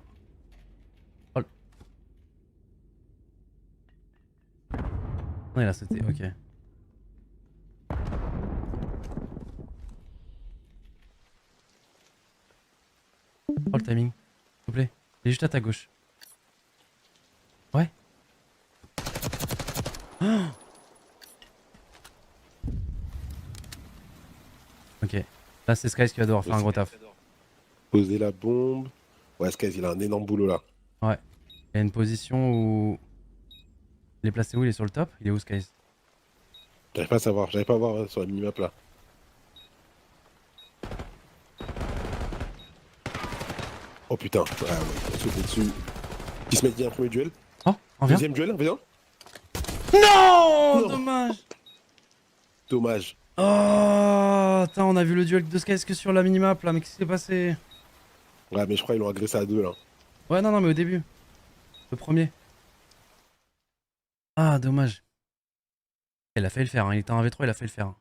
Oh. Non, il a sauté, ok. Oh, le timing. S'il vous plaît. Il est juste à ta gauche. Ouais. Oh. Ok. Là, c'est Skies qui va devoir faire un gros taf. Poser la bombe. Ouais, Skies, il a un énorme boulot là. Il y a une position où... Il est placé où? Il est sur le top? Il est où, Skies? J'arrive pas à savoir, j'arrive pas à voir sur la minimap là. Oh putain, ouais, on saute dessus. Qui se met dit un premier duel. Oh, on vient. Deuxième duel, viens. Non, Non. dommage. Dommage. Oh, putain, on a vu le duel de Skies que sur la minimap là, mais qu'est-ce qui s'est passé? Ouais, mais je crois qu'ils l'ont agressé à 2 là. Ouais, non, mais au début. Le premier. Ah, dommage. Il a failli le faire, hein. Il était en V3, il a failli le faire.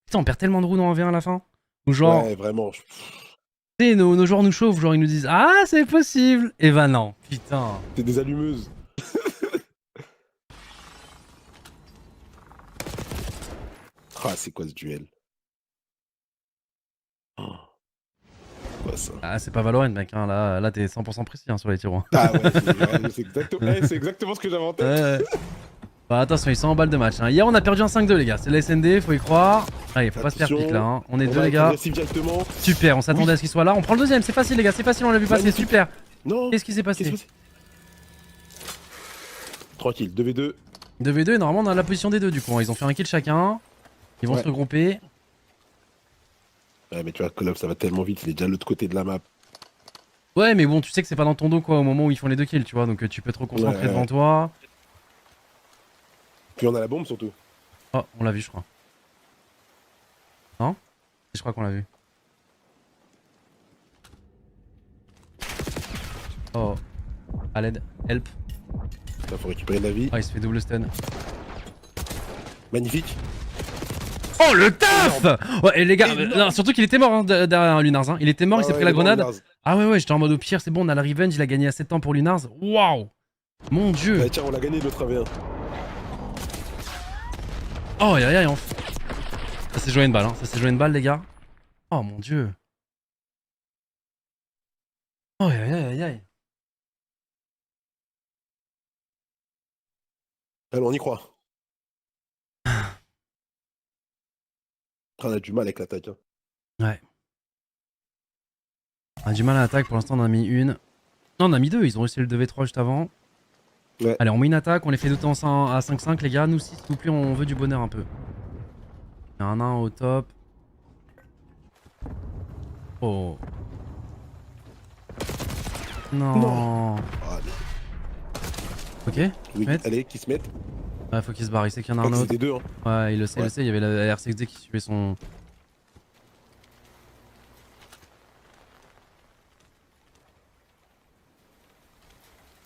Putain, on perd tellement de rounds en 1v1 à la fin. Ou genre, Ouais, vraiment. tu sais, nos joueurs nous chauffent, genre ils nous disent ah, c'est possible. Et bah non, putain. C'est des allumeuses. Ah, c'est quoi ce duel? Oh. Quoi ça? Ah, c'est pas Valorant, mec, hein. Là t'es 100% précis hein, sur les tirs. Ah ouais, c'est exactement ce que j'avais en tête. Ouais. Bah, attention, ils sont en balle de match. Hein. Hier, on a perdu un 5-2, les gars. C'est la SND, faut y croire. Allez, faut pas se faire Attention, pique là. Hein. On est On deux, va les être gars. agressif directement. Super, on s'attendait à ce qu'il soit là. On prend le deuxième, c'est facile, les gars. C'est facile, on l'a vu passer. Magnifique. Super. Non. Qu'est-ce qui s'est Qu'est-ce passé? qui se passe? Tranquille, 2v2. 2v2, et normalement, on a la position des deux, du coup. Ils ont fait un kill chacun. Ils vont Ouais. se regrouper. Ouais, mais tu vois, Call of, ça va tellement vite. Il est déjà de l'autre côté de la map. Ouais, mais bon, tu sais que c'est pas dans ton dos, quoi, au moment où ils font les deux kills, tu vois. Donc, tu peux te reconcentrer Ouais. devant toi. Puis on a la bombe surtout. Oh, on l'a vu, je crois. Non? Je crois qu'on l'a vu. Oh. À l'aide. Help. Il faut récupérer de la vie. Ah, il se fait double stun. Magnifique. Oh, le taf! Ouais, et les gars, Énorme. non, surtout qu'il était mort hein, derrière Lunars. Hein. Il était mort, il s'est pris la grenade. Ah ouais, j'étais en mode au pire, c'est bon, on a la revenge, il a gagné à 7 ans pour Lunars. Waouh! Mon dieu! Ouais, tiens, on l'a gagné l'autre AV1. Oh, aïe aïe aïe, ça s'est joué une balle, hein. Ça s'est joué une balle, les gars. Oh mon dieu! Oh, aïe aïe aïe aïe! Allez, on y croit. On a du mal avec l'attaque. Hein. Ouais. On a du mal à l'attaque, pour l'instant on en a mis une. Non, on a mis deux, ils ont réussi le 2v3 juste avant. Ouais. Allez, on met une attaque, on les fait deux temps à 5-5, les gars. Nous, s'il vous plaît, on veut du bonheur un peu. Il y a un 1 au top. Oh. Non. Non. Ah, mais- Ok. oui, Mettre. allez, qui se mettent. Ouais, faut qu'il se barre, il sait qu'il y en a Je un crois que autre. c'est des deux. Hein. Ouais, il le sait, Ouais. il y avait la RCXD qui suivait son...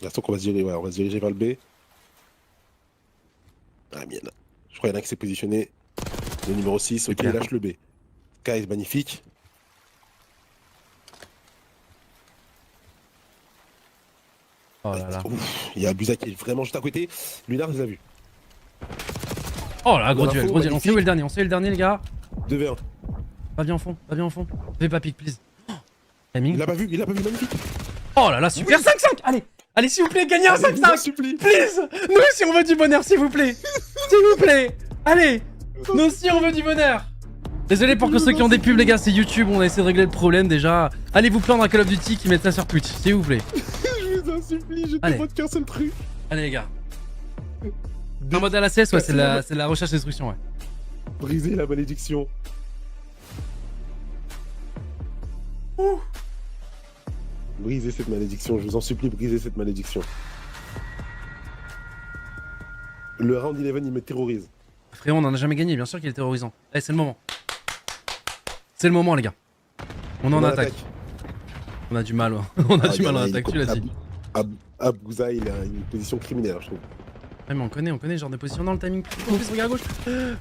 L'instant qu'on va se diriger, ouais, on va se diriger vers le B. Ah, mien. Je crois qu'il y en a un qui s'est positionné. Le numéro 6, ok, Super. il lâche le B. Kai, magnifique. Oh là là. Ouf, il y a Abusa qui est vraiment juste à côté. Lunar, il l'a vu. Oh là, gros Dans duel, l'info, gros duel. On sait où est magnifique. le dernier, les gars. 2v1. Pas bien au fond, pas bien au fond. Fais pas pique, please. Oh, timing. Il l'a pas vu, magnifique. Oh là là, super. 5-5. Allez, allez, s'il vous plaît, gagnez un Allez, je vous en 5-5. supplie. Please. Nous aussi, on veut du bonheur, s'il vous plaît. S'il vous plaît. Allez, nous aussi, on veut du bonheur. Désolé pour que ceux qui ont des pubs, les gars, c'est YouTube. On a essayé de régler le problème déjà. Allez vous plaindre à Call of Duty qui mettent ça sur Twitch, s'il vous plaît. Je vous en supplie, je Allez. demande qu'un seul truc. Allez, les gars. En mode à la CS, ouais, c'est de la recherche d'instruction, ouais. Briser la malédiction. Brisez cette malédiction, je vous en supplie, brisez cette malédiction. Le round 11, il me terrorise. Frérot, on en a jamais gagné, bien sûr qu'il est terrorisant. Allez, c'est le moment. C'est le moment, les gars. On est en attaque. On a du mal, ouais. On a du mal en attaque, tu l'as dit. Abouza, il a une position criminelle, je trouve. Ouais, mais on connaît ce genre de position dans le timing. En plus, regarde à gauche.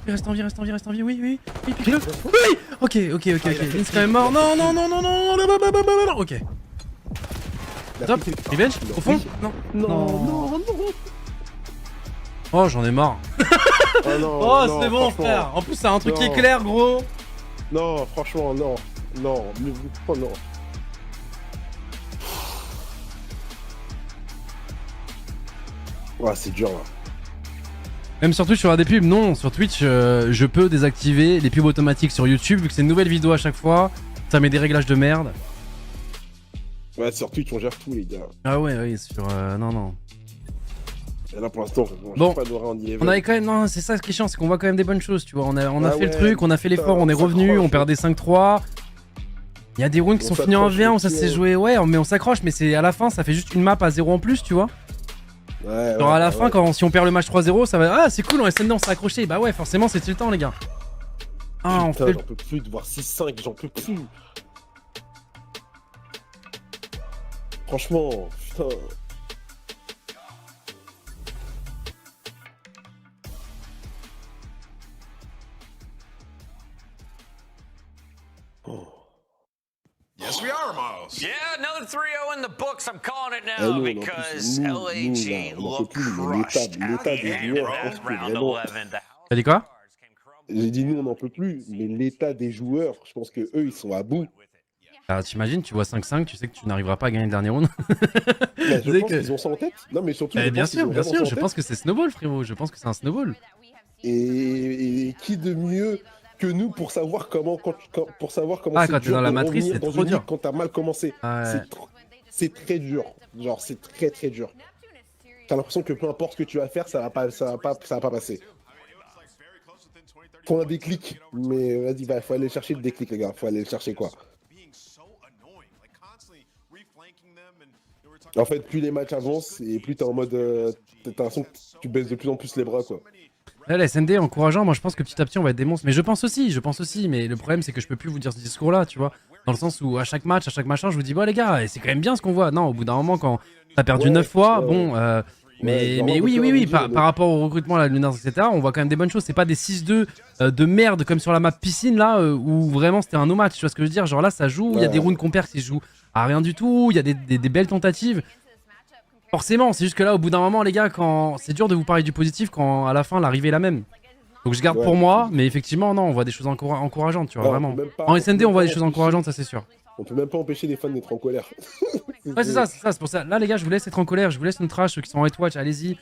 Reste en vie, reste en vie, reste en vie. Oui, oui. Oui, pique-le. Oui. Ok. Vince quand même mort. Non. Ok. Top. Revenge. Au fond. Non. Non. Oh, j'en ai marre. Oh non. Oh, non, c'est bon, franchement. frère. En plus, c'est un truc qui est Non. clair, gros. Non, franchement, non. Non, oh non. Ouais, c'est dur là. Même surtout sur des pubs, non. Sur Twitch, je peux désactiver les pubs automatiques sur YouTube vu que c'est une nouvelle vidéo à chaque fois. Ça met des réglages de merde. Ouais, sur Twitch, on gère tout, les gars. Ah ouais, oui, sur... non, non. Et là, pour l'instant, Bon, pas Nora en 11. on avait quand même... Non, c'est ça ce qui est chiant, c'est qu'on voit quand même des bonnes choses, tu vois. On a Ah fait le ouais, truc, on a fait l'effort, putain, on est on revenu, s'accroche. on perdait 5-3. Il y a des rounds qui On sont finis en s'accroche, V1 où ça s'est ok. joué, ouais, mais on s'accroche, mais c'est à la fin, ça fait juste une map à 0 en plus, tu vois. Ouais, Genre à la ouais, fin, ouais. quand si on perd le match 3-0, ça va. Ah, c'est cool, on SND, on s'est accroché. Bah ouais, forcément, c'est le temps, les gars. Ah, on Putain, fait. j'en peux plus de voir 6-5, j'en peux plus. Franchement, putain. Oh. Yes, we are, Miles. Yeah, another 3-0 in the books. I'm calling it Eh, now nous, because là, LAG on en peut looked plus, mais crushed l'état at the des end joueurs, of je pense that que round vraiment... 11. T'as dit quoi? J'ai dit nous on n'en peut plus, mais l'état des joueurs, je pense que eux ils sont à bout. Ah, t'imagines, tu vois 5-5, tu sais que tu n'arriveras pas à gagner le dernier round. Bah, je sais pense que- qu'ils ont ça en tête. Non mais surtout, Eh, je bien pense qu'ils ont sûr, bien vraiment sûr, ça en je tête. pense que c'est snowball, frérot. Je pense que c'est un snowball. Et qui de mieux que nous pour savoir comment pour savoir comment Ah, c'est quand t'es dur dans la de matrice, revenir c'est dans trop une dur. ligue quand t'as mal commencé. Ouais. C'est très dur. Genre c'est très très dur. T'as l'impression que peu importe ce que tu vas faire, ça va pas passer. Faut un déclic, mais vas-y, bah, faut aller chercher le déclic, les gars. Faut aller le chercher quoi. En fait, plus les matchs avancent et plus t'es en mode, t'as l'impression que tu baisses de plus en plus les bras quoi. Là, la SND encourageant, moi je pense que petit à petit on va être des monstres. Mais je pense aussi, mais le problème c'est que je peux plus vous dire ce discours-là, tu vois. Dans le sens où à chaque match, à chaque machin, je vous dis, bon les gars, c'est quand même bien ce qu'on voit. Non, au bout d'un moment, quand t'as perdu Ouais, 9 fois, ouais, bon, mais vraiment, oui, faut oui, oui, faire un par rapport au recrutement, la Lunars, etc., on voit quand même des bonnes choses. C'est pas des 6-2 de merde comme sur la map piscine là, où vraiment c'était un no match, tu vois ce que je veux dire. Genre là, ça joue, il y a des rounds qu'on perd qui se jouent à rien du tout, il y a des belles tentatives. Forcément, c'est juste que là, au bout d'un moment, les gars, quand c'est dur de vous parler du positif quand à la fin l'arrivée est la même. Donc je garde Ouais. pour moi, mais effectivement, non, on voit des choses encourageantes, tu vois, Ouais, vraiment. on peut même pas- En on SND, peut on voit même des pas choses empêcher- encourageantes, ça c'est sûr. On peut même pas empêcher les fans d'être en colère. Ouais, c'est ça, c'est pour ça. Là, les gars, je vous laisse être en colère, je vous laisse une trash, ceux qui sont en White Watch, allez-y.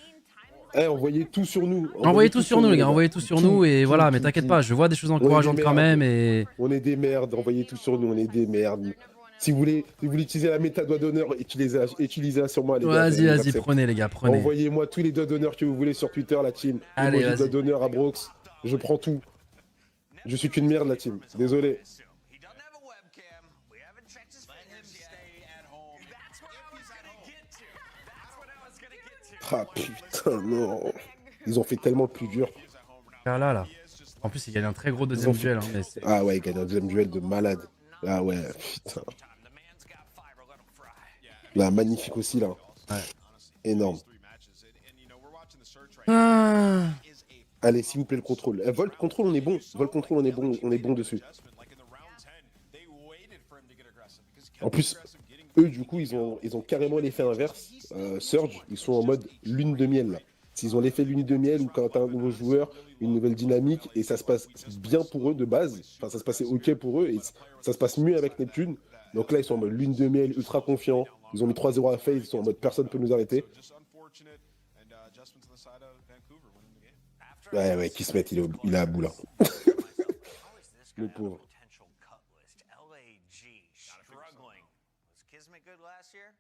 Eh, envoyez tout sur nous. Envoyez tout sur nous, les gars, envoyez tout sur nous, et Tout, voilà, mais tout, t'inquiète tout. pas, je vois des choses est des encourageantes quand merdes. même, et. On est des merdes, envoyez tout sur nous, on est des merdes. Si vous voulez utiliser la méta doigt d'honneur, utilisez-la sur moi, les gars. Vas-y, je vas-y, l'accepte. prenez, les gars, prenez. Envoyez-moi tous les doigts d'honneur que vous voulez sur Twitter, la team. Allez, Emoji doigt vas-y. d'honneur à Brox. Je prends tout. Je suis qu'une merde, la team. Désolé. He doesn't have a webcam. We haven't checked his fitness yet. That's what I was gonna get to. That's what I was gonna get to. Ah putain, non. Ils ont fait tellement le plus dur. Là. En plus, il gagne un très gros deuxième Ils ont fait- duel, hein, mais c'est. Ah ouais, il gagne un deuxième duel de malade. Ah ouais, putain. The man's got fiber, let him fry. Là, magnifique aussi, là. Ouais. Énorme. Ah. Allez, s'il vous plaît, le contrôle. Volt contrôle, on est bon. Volt contrôle, on est bon dessus. En plus, eux, du coup, ils ont carrément l'effet inverse. Surge, ils sont en mode lune de miel, là. S'ils ont l'effet lune de miel ou quand t'as un nouveau joueur, une nouvelle dynamique, et ça se passe bien pour eux de base, enfin, ça se passait ok pour eux, et ça se passe mieux avec Neptune. Donc là, ils sont en mode lune de miel, ultra confiants. Ils ont mis 3-0 à FaZe, ils sont en mode personne peut nous arrêter. Ouais, Kismet, il est à bout là. Le pauvre. Potential cut list. LAG struggling. Was Kismet good last year?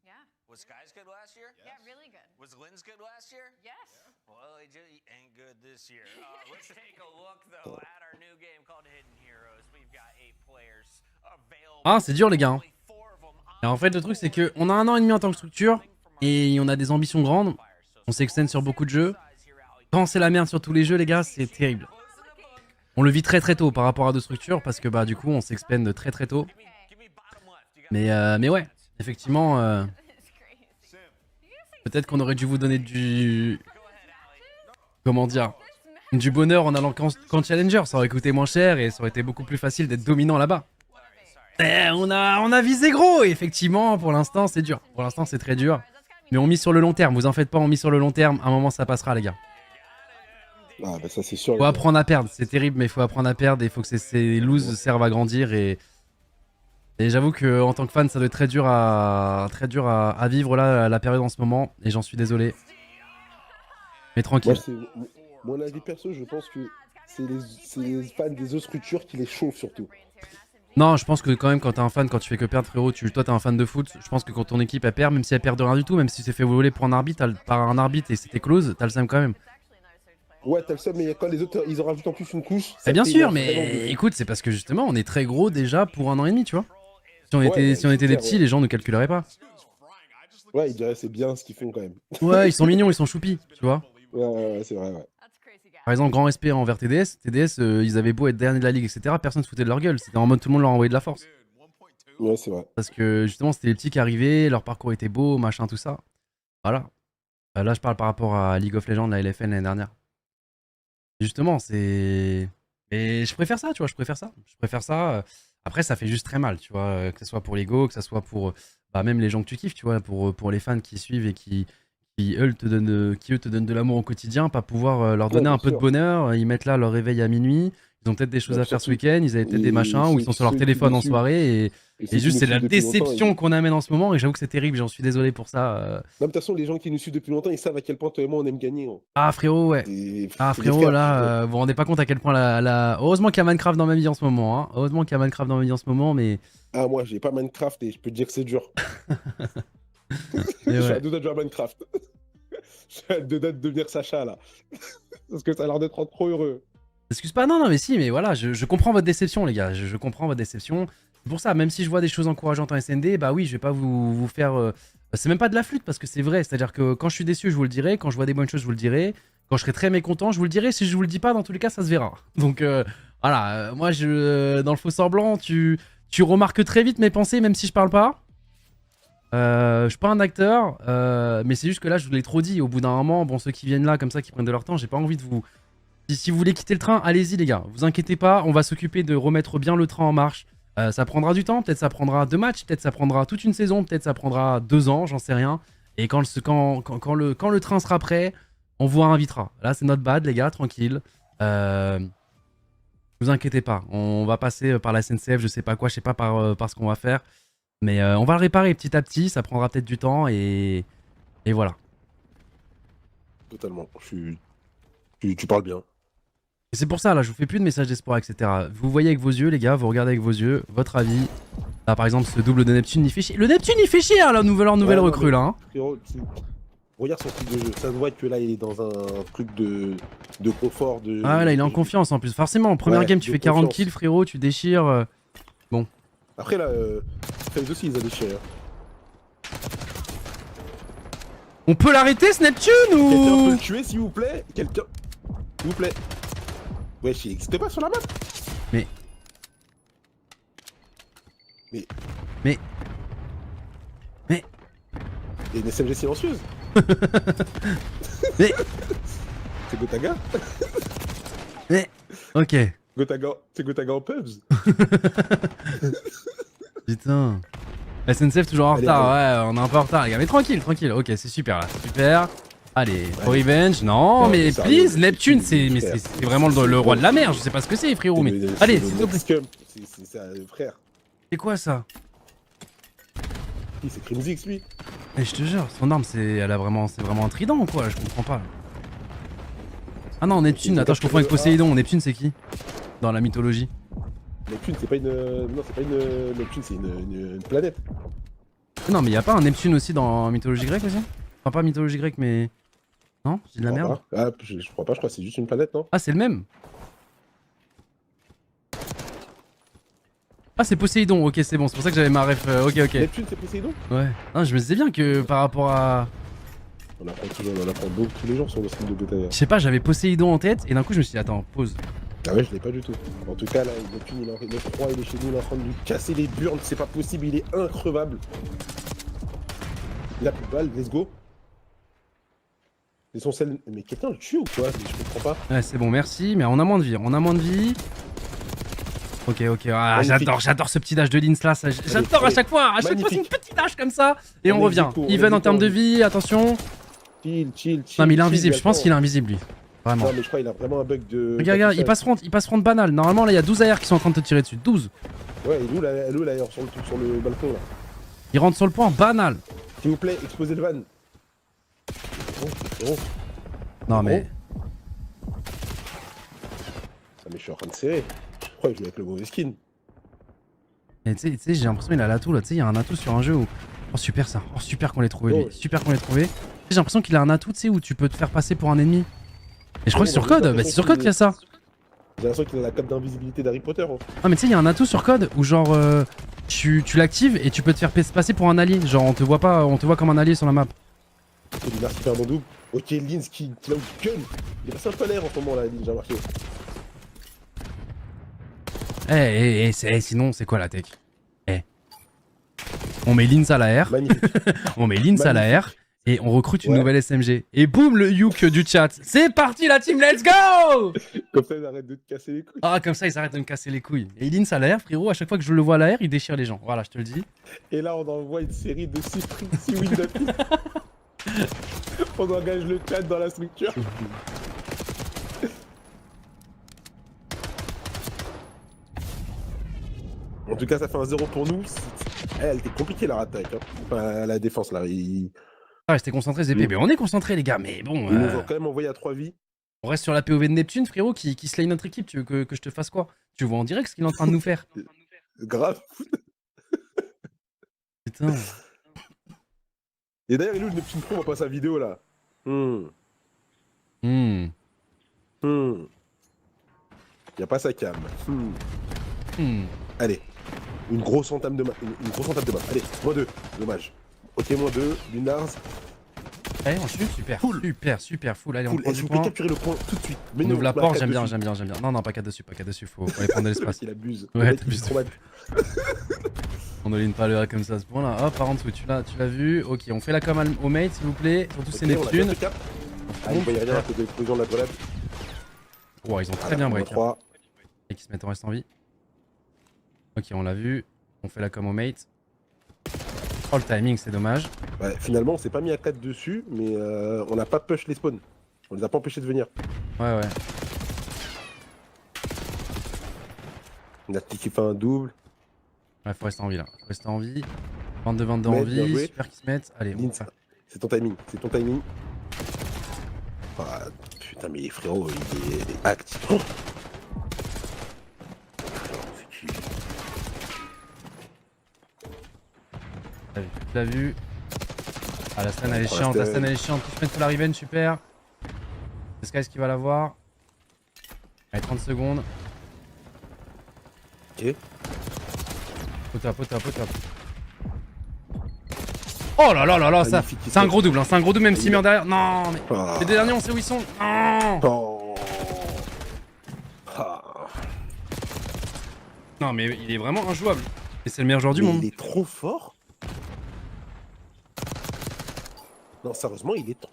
Yeah. Was Skies good last year? Yeah, really good. Was Lynn's good last year? Yes. Well, LAG ain't good this year. Let's take a look though at our new game called Hidden Heroes. We've got 8 players available. Ah, c'est dur, les gars, hein. Only 4 of them Et en fait, le truc, c'est que on a 1 an et demi en tant que structure, et on a des ambitions grandes. On s'extend sur beaucoup de jeux. Quand c'est la merde sur tous les jeux, les gars, c'est terrible. On le vit très très tôt par rapport à d'autres structures, parce que bah du coup, on s'expand très très tôt. Mais ouais, effectivement, peut-être qu'on aurait dû vous donner du... Comment dire? Du bonheur en allant camp Challenger. Ça aurait coûté moins cher et ça aurait été beaucoup plus facile d'être dominant là-bas. On a visé gros, et effectivement, pour l'instant, c'est dur. Pour l'instant, c'est très dur. Mais on mise sur le long terme, vous en faites pas, on mise sur le long terme. À un moment, ça passera, les gars. Ah bah ça c'est sûr. Faut apprendre à perdre, c'est terrible, mais il faut apprendre à perdre et il faut que ces loses servent à grandir. Et j'avoue que en tant que fan, ça doit être très dur à vivre là, la période en ce moment. Et j'en suis désolé. Mais tranquille. Mon avis perso, je pense que c'est les fans des autres structures qui les chauffent surtout. Non, je pense que quand même, quand t'es un fan, quand tu fais que perdre, frérot, toi t'es un fan de foot, je pense que quand ton équipe elle perd, même si elle perd de rien du tout, même si tu t'es fait voler pour un arbitre, par un arbitre et c'était close, t'as le seum quand même. Ouais, t'as le seum, mais quand les autres, ils en rajoutent en plus une couche. Eh bien fait sûr, une mais vraiment- écoute, c'est parce que justement, on est très gros déjà pour 1 an et demi, tu vois. Si on Ouais, était, bah, si on était c'est des clair, petits, ouais. les gens nous calculeraient pas. Ouais, ils diraient c'est bien ce qu'ils font quand même. Ouais, ils sont mignons, ils sont choupis, tu vois. Ouais, c'est vrai, ouais. Par exemple, grand respect envers TDS. TDS, ils avaient beau être dernier de la ligue, etc. Personne se foutait de leur gueule. C'était en mode tout le monde leur envoyait de la force. Ouais, c'est vrai. Parce que justement, c'était les petits qui arrivaient, leur parcours était beau, machin, tout ça. Voilà. Là, je parle par rapport à League of Legends, la LFL l'année dernière. Justement, c'est. Et je préfère ça, tu vois, je préfère ça. Je préfère ça. Après, ça fait juste très mal, tu vois, que ce soit pour l'ego, que ce soit pour même les gens que tu kiffes, tu vois, pour les fans qui suivent et qui eux te donnent de l'amour au quotidien, pas pouvoir leur donner bien un peu de sûr. bonheur. Ils mettent là leur réveil à minuit. Ils ont peut-être des choses Bah, à faire ce surtout- week-end, ils avaient peut-être des et machins, ou ils ceux- sont sur leur ceux qui téléphone nous en suivent- soirée. Et ceux Et qui juste, nous c'est la suivent depuis longtemps, déception qu'on amène en ce moment, et j'avoue que c'est terrible, j'en suis désolé pour ça. Non, de toute façon, les gens qui nous suivent depuis longtemps, ils savent à quel point toi et moi on aime gagner. Hein. Ah frérot, ouais. Ah C'est des frérot, frères, là, putain. vous vous rendez pas compte à quel point Heureusement qu'il y a Minecraft dans ma vie en ce moment, hein. Heureusement qu'il y a Minecraft dans ma vie en ce moment, mais... Ah, moi, j'ai pas Minecraft et je peux te dire que c'est dur. mais Je suis à ouais. 2 doigts de jouer à Minecraft. Je suis à 2 doigts de devenir Sacha, là. Parce que ça a l'air d'être trop heureux. Excuse pas, non, mais si, mais voilà, je comprends votre déception, les gars, je comprends votre déception. C'est pour ça, même si je vois des choses encourageantes en SND, bah oui, je vais pas vous faire... C'est même pas de la flûte, parce que c'est vrai, c'est-à-dire que quand je suis déçu, je vous le dirai, quand je vois des bonnes choses, je vous le dirai, quand je serai très mécontent, je vous le dirai, si je vous le dis pas, dans tous les cas, ça se verra. Donc voilà, moi, dans le faux semblant, tu remarques très vite mes pensées, même si je parle pas. Je suis pas un acteur, mais c'est juste que là, je vous l'ai trop dit, au bout d'un moment, bon, ceux qui viennent là, comme ça, qui prennent de leur temps, j'ai pas envie de vous... Si vous voulez quitter le train, allez-y les gars, vous inquiétez pas, on va s'occuper de remettre bien le train en marche. Ça prendra du temps, peut-être ça prendra 2 matchs, peut-être ça prendra toute une saison, peut-être ça prendra 2 ans, j'en sais rien. Et quand le train sera prêt, on vous invitera. Là c'est notre bad les gars, tranquille. Vous inquiétez pas, on va passer par la SNCF, je sais pas quoi, je sais pas par ce qu'on va faire. Mais on va le réparer petit à petit, ça prendra peut-être du temps et voilà. Totalement. Tu parles bien. Et c'est pour ça, là, je vous fais plus de messages d'espoir, etc. Vous voyez avec vos yeux, les gars, vous regardez avec vos yeux, votre avis. Là, par exemple, ce double de Neptune, il fait chier. Le Neptune, il fait chier, hein, la nouvelle Ouais, non, recrue, mais- là. Hein. Frérot, regarde son truc de jeu. Ça se voit que là, il est dans un truc de confort. Ah, là, il est en confiance, en plus. Forcément, en première Ouais, game, tu de fais 40 confiance. kills, frérot, tu déchires. Après, là, FaZe aussi, ils ont déchiré. On peut l'arrêter, ce Neptune, Quelqu'un peut ou... le tuer, s'il vous plaît? Quelqu'un. S'il vous plaît. Wesh, il n'existe pas sur la map. Mais- Il Mais- y a une SMG silencieuse. Mais- C'est Gotaga. Ok. C'est Gotaga en pubs. Putain. SNCF toujours en Allez, retard, ouais, on est un peu en retard, les gars. Mais tranquille, ok, c'est super, là, super. Allez, for revenge, non, Non, mais mais sérieux, please, Neptune, c'est- c'est vraiment le roi de la mer, je sais pas ce que c'est, frérot, mais... Allez, s'il te plaît. C'est ça, frère. C'est quoi ça? C'est Crimzix, lui. Eh, je te jure, son arme, c'est vraiment un trident ou quoi? Je comprends pas. Ah non, Neptune, attends, je confonds avec Poséidon. Neptune, c'est qui? Dans la mythologie. Neptune, c'est pas une. Non, c'est pas une. Neptune, c'est une planète. Non, mais y a pas un Neptune aussi dans la mythologie grecque aussi? Enfin, pas mythologie grecque, mais. Non? J'ai de la Je crois merde? pas. Ah, je crois pas, je crois que c'est juste une planète, non? Ah, c'est le même? Ah, c'est Poséidon, ok, c'est bon, c'est pour ça que j'avais ma ref. Ok. Neptune, c'est Poséidon? Ouais. Non, je me disais bien que par rapport à. On apprend beaucoup tous les jours sur le stream de Gotaga. Je sais pas, j'avais Poséidon en tête et d'un coup je me suis dit, attends, pause. Ah ouais, je l'ai pas du tout. En tout cas, là, Neptune, le 3, il est chez nous, il est en train de lui casser les burnes, c'est pas possible, il est increvable. Il a plus de balles, let's go. Ils sont celles... Mais quelqu'un le tue ou quoi? Je comprends pas. Ouais, c'est bon, merci, mais on a moins de vie, Ok, ah, Magnifique. j'adore ce petit dash de Lins là, j'adore à chaque fois c'est une Magnifique. petite dash comme ça, et on On est revient. ex-aequo, on Even est en termes de ex-aequo. vie, attention. Chill. Non, mais il est chill, invisible, je pense attends. qu'il est invisible lui. Vraiment. Non, mais je crois qu'il a vraiment un bug de. Regarde, il passe front banal. Normalement, là, il y a 12 AR qui sont en train de te tirer dessus. 12. Ouais, il est où là, sur le balcon là? Il rentre sur le point banal. S'il vous plaît, explosez le van. C'est bon. Non, mais. Ah, mais je suis en train de serrer. Je crois que je vais avec le mauvais skin. Et tu sais, j'ai l'impression qu'il a l'atout là, tu sais, il y a un atout sur un jeu où... Oh super ça, oh super qu'on l'ait trouvé lui, Ouais. super qu'on l'ait trouvé. J'ai l'impression qu'il a un atout, tu sais, où tu peux te faire passer pour un ennemi. Et je crois que c'est sur code, bah c'est sur code qu'il y a ça. J'ai l'impression qu'il a la cape d'invisibilité d'Harry Potter. Hein. Ah mais tu sais, il y a un atout sur code où genre tu l'actives et tu peux te faire passer pour un allié. Genre on te voit pas, on te voit comme un allié sur la map. Il merci qui fait un bon double. Ok, Linz qui là où gueule. Il reste un peu l'air en ce moment là, Linz, j'ai remarqué. Sinon c'est quoi la tech? On met Linz à la R, Magnifique. on met Linz à la R et on recrute une nouvelle SMG. Et boum le Youk du chat. C'est parti la team, let's go! Comme ça, il arrête de te casser les couilles. Ah comme ça ils arrêtent de me casser les couilles. Et Linz à la R frérot, à chaque fois que je le vois à la R, il déchire les gens. Voilà, je te le dis. Et là, on envoie une série de 6 wins d'affilée. On engage le chat dans la structure. En tout cas, ça fait un 0 pour nous. Elle était compliquée la attaque. Hein. Enfin, la défense là. Ils Ah restez concentrés ZP. Mais on est concentrés les gars, mais bon... nous ont quand même envoyé à 3 vies. On reste sur la POV de Neptune, frérot, qui slay notre équipe. Tu veux que je te fasse quoi? Tu vois en direct ce qu'il est en train de nous faire. Grave. Putain. Et d'ailleurs, il est où le Neptune Pro? On va passer sa vidéo là. Y a pas sa cam. Allez. Une grosse entame de map. Une grosse entame de map. Allez, -2. Dommage. Ok, -2. Lunars. Allez, on chute, super. Full. Super full. Allez, on Cool. prend Et du s'il vous plaît, point. capturer le point tout de suite. On ouvre la porte, j'aime bien. dessus. Non, non, pas 4 dessus, faut aller prendre de l'espace. Il abuse. Ouais, Le mec, t'abuses il est trop mal. On ne ligne pas le A comme ça à ce point là. Hop, par en dessous, tu l'as vu. Ok, on fait la com au mate, s'il vous plaît. Surtout c'est Ok, on a Neptune. bien fait cap. Ah, il voyait rien à cause de l'explosion de la grenade. Wow, ils ont très bien break. 3. Et qui se mettent en reste en vie. Ok, on l'a vu. On fait la com au mate. Oh, le timing, c'est dommage. Ouais, finalement, on s'est pas mis à 4 dessus, mais on n'a pas push les spawns. On les a pas empêchés de venir. Ouais. On a qui fait un double. Ouais, faut rester en vie là. Faut rester en vie. 22 en Bien vie. joué. Super qu'ils se mettent. Allez, on Linz, fait. c'est ton timing. Ah, putain, mais frérot, il est actif. Oh c'est qui Tu l'as vu. Ah, la scène elle est Pour chiante, l'instant, Qui se met sous la Riven, super. C'est Skies qui va l'avoir. Allez, 30 secondes. Ok. Pot up. Oh là là, ça. Magnifique, C'est un gros double, c'est un gros double même s'il meurt derrière. Non, mais. Ah. Les deux derniers, on sait où ils sont. Non. Oh. Ah. Non, mais il est vraiment injouable. Et c'est le meilleur joueur du Mais monde. il est trop fort. Non, sérieusement, il est trop...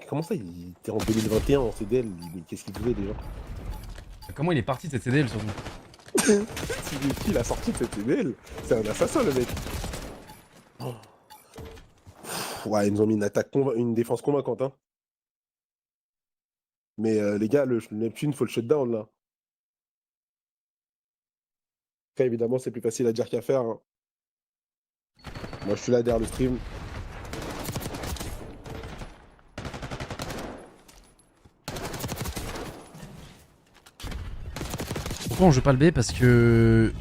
Comment ça, il était en 2021 en CDL, mais qu'est-ce qu'il faisait déjà? Comment il est parti de cette CDL surtout? C'est qui la sortie de cette CDL? C'est un assassin le mec. Oh. Ouais, ils nous ont mis une attaque, une défense convaincante. Hein. Mais les gars, le Neptune, faut le shutdown là. Après, évidemment, c'est plus facile à dire qu'à faire. Hein. Moi, je suis là derrière le stream. Pourquoi on joue pas le B? Parce que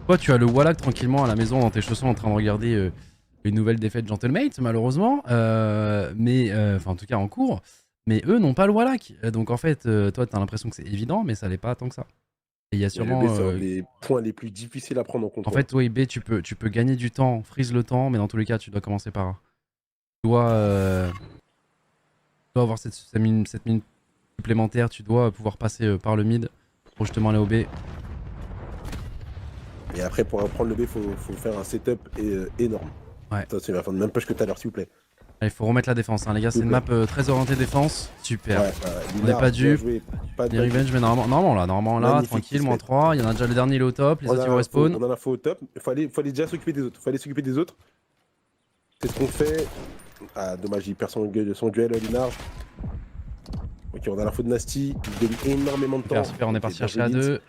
toi tu as le Wallach tranquillement à la maison dans tes chaussons en train de regarder une nouvelle défaite de Gentlemate malheureusement, enfin en tout cas en cours, mais eux n'ont pas le Wallach, donc en fait toi t'as l'impression que c'est évident mais ça l'est pas tant que ça. Et il y a sûrement... Le B, c'est un des points les plus difficiles à prendre en compte. En fait oui B tu peux gagner du temps, freeze le temps, mais dans tous les cas tu dois commencer par... Tu dois avoir cette minute supplémentaire, tu dois pouvoir passer par le mid pour justement aller au B. Et après, pour prendre le B, faut faire un setup énorme. Ouais. C'est la fin de même push que tout à l'heure, s'il vous plaît. Allez, faut remettre la défense, hein, les gars, c'est une map très orientée défense. Super. Ouais, On n'est pas dupes. Pas Les revenge, mais normalement là, Magnifique, tranquille, Kismet. -3. Il y en a déjà le dernier, il est au top, les autres ils vont respawn. On a l'info au top. Il faut aller déjà s'occuper des autres. C'est ce qu'on fait. Ah, dommage, il perd son duel, Linard. Ok, on a l'info de Nasty. Il donne énormément de temps. Super, on est parti Ok, chercher à 2.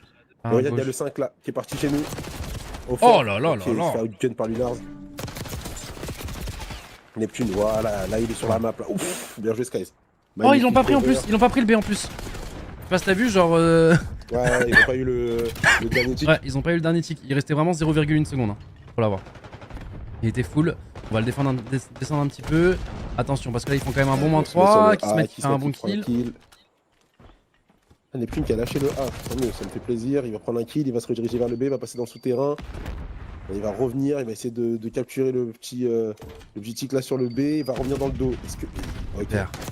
Il y a le 5 là, qui est parti chez nous. Au Oh fort. là là Ok, là il se là. fait outgun par Lunars. Neptune, voilà, là il est sur la map. Là. Ouf, bien joué Skies. Oh, ils l'ont pas pris en Magnifique plus, ils l'ont pas pris le B en plus. Je sais pas si t'as vu, genre Ouais, ils ont pas eu le dernier tick. Ouais, ils ont pas eu le dernier tick. Il restait vraiment 0,1 seconde. Hein. Faut l'avoir. Il était full. On va le descendre un petit peu. Attention, parce que là, ils font quand même un bon moins 3. Qui se met qui fait un bon kill. Ah, Neptune qui a lâché le A. Tant mieux, ça me fait plaisir. Il va prendre un kill, il va se rediriger vers le B, il va passer dans le souterrain. Il va revenir, il va essayer de capturer le petit tick là sur le B. Il va revenir dans le dos. Est-ce que. Ok,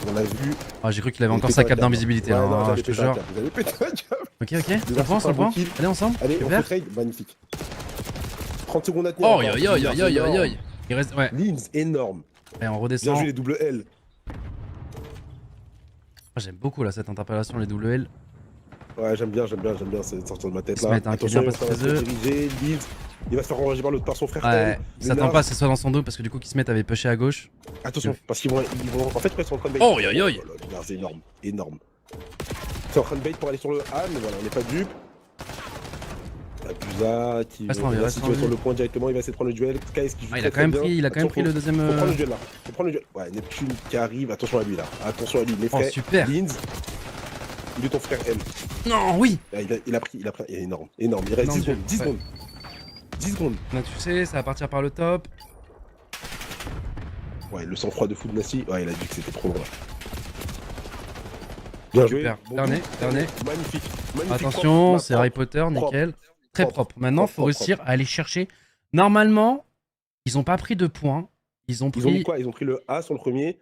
on l'a vu. Ah, j'ai cru qu'il avait encore sa cape d'invisibilité. Ouais, là, non, je te jure. Vous avez pété un câble. Ok, sur le point. Allez, ensemble. Allez, on Super. fait trade. Magnifique. 30 secondes à tenir. Oh, aïe. Il reste. Ouais. Lins, énorme. Et on Bien redescend. joué les double L. Ah, j'aime beaucoup là cette interpellation, les double L. Ouais, j'aime bien cette sortie de ma tête Il se là. met un Attention, kill il bien va passé se chez eux. diriger. Lins, il va se faire enrager par l'autre par son frère. Ouais, il s'attend pas à ce que ce soit dans son dos parce que du coup, Kismet avait pushé à gauche. Attention, parce qu'ils vont. En fait, ils sont en train de bait. Oh, aïe. C'est énorme, énorme. C'est en train de bait pour aller sur le A, mais voilà, on n'est pas dupe. Abusa qui Reste en vie, reste en vie. sur le point directement, il va essayer de prendre le duel. Sky qui joue Ah, il a très, quand même très pris, bien. il a quand même pris le deuxième. Faut prendre le duel là. Faut prendre le duel. Ouais, Neptune qui arrive. Attention à lui là. Attention à lui. Les Oh, frères. super. Lins. Il est ton frère M. Non, oui. Ah, il a pris. Il est énorme. Énorme. Il reste Non, 10 secondes. Dieu. 10 Ouais. secondes. 10 secondes. Donc tu sais, ça va partir par le top. Ouais, le sang-froid de fou de Nassi. Ouais, il a dit que c'était trop loin. Bien joué. Super. Bon Dernier, coup. dernier. Magnifique. Attention, propre, c'est propre. Harry Potter, nickel. Très propre. Maintenant, faut propre, réussir à aller chercher. Normalement, ils ont pas pris de points. Ils ont Ils ont mis pris. quoi? Ils ont pris le A sur le premier.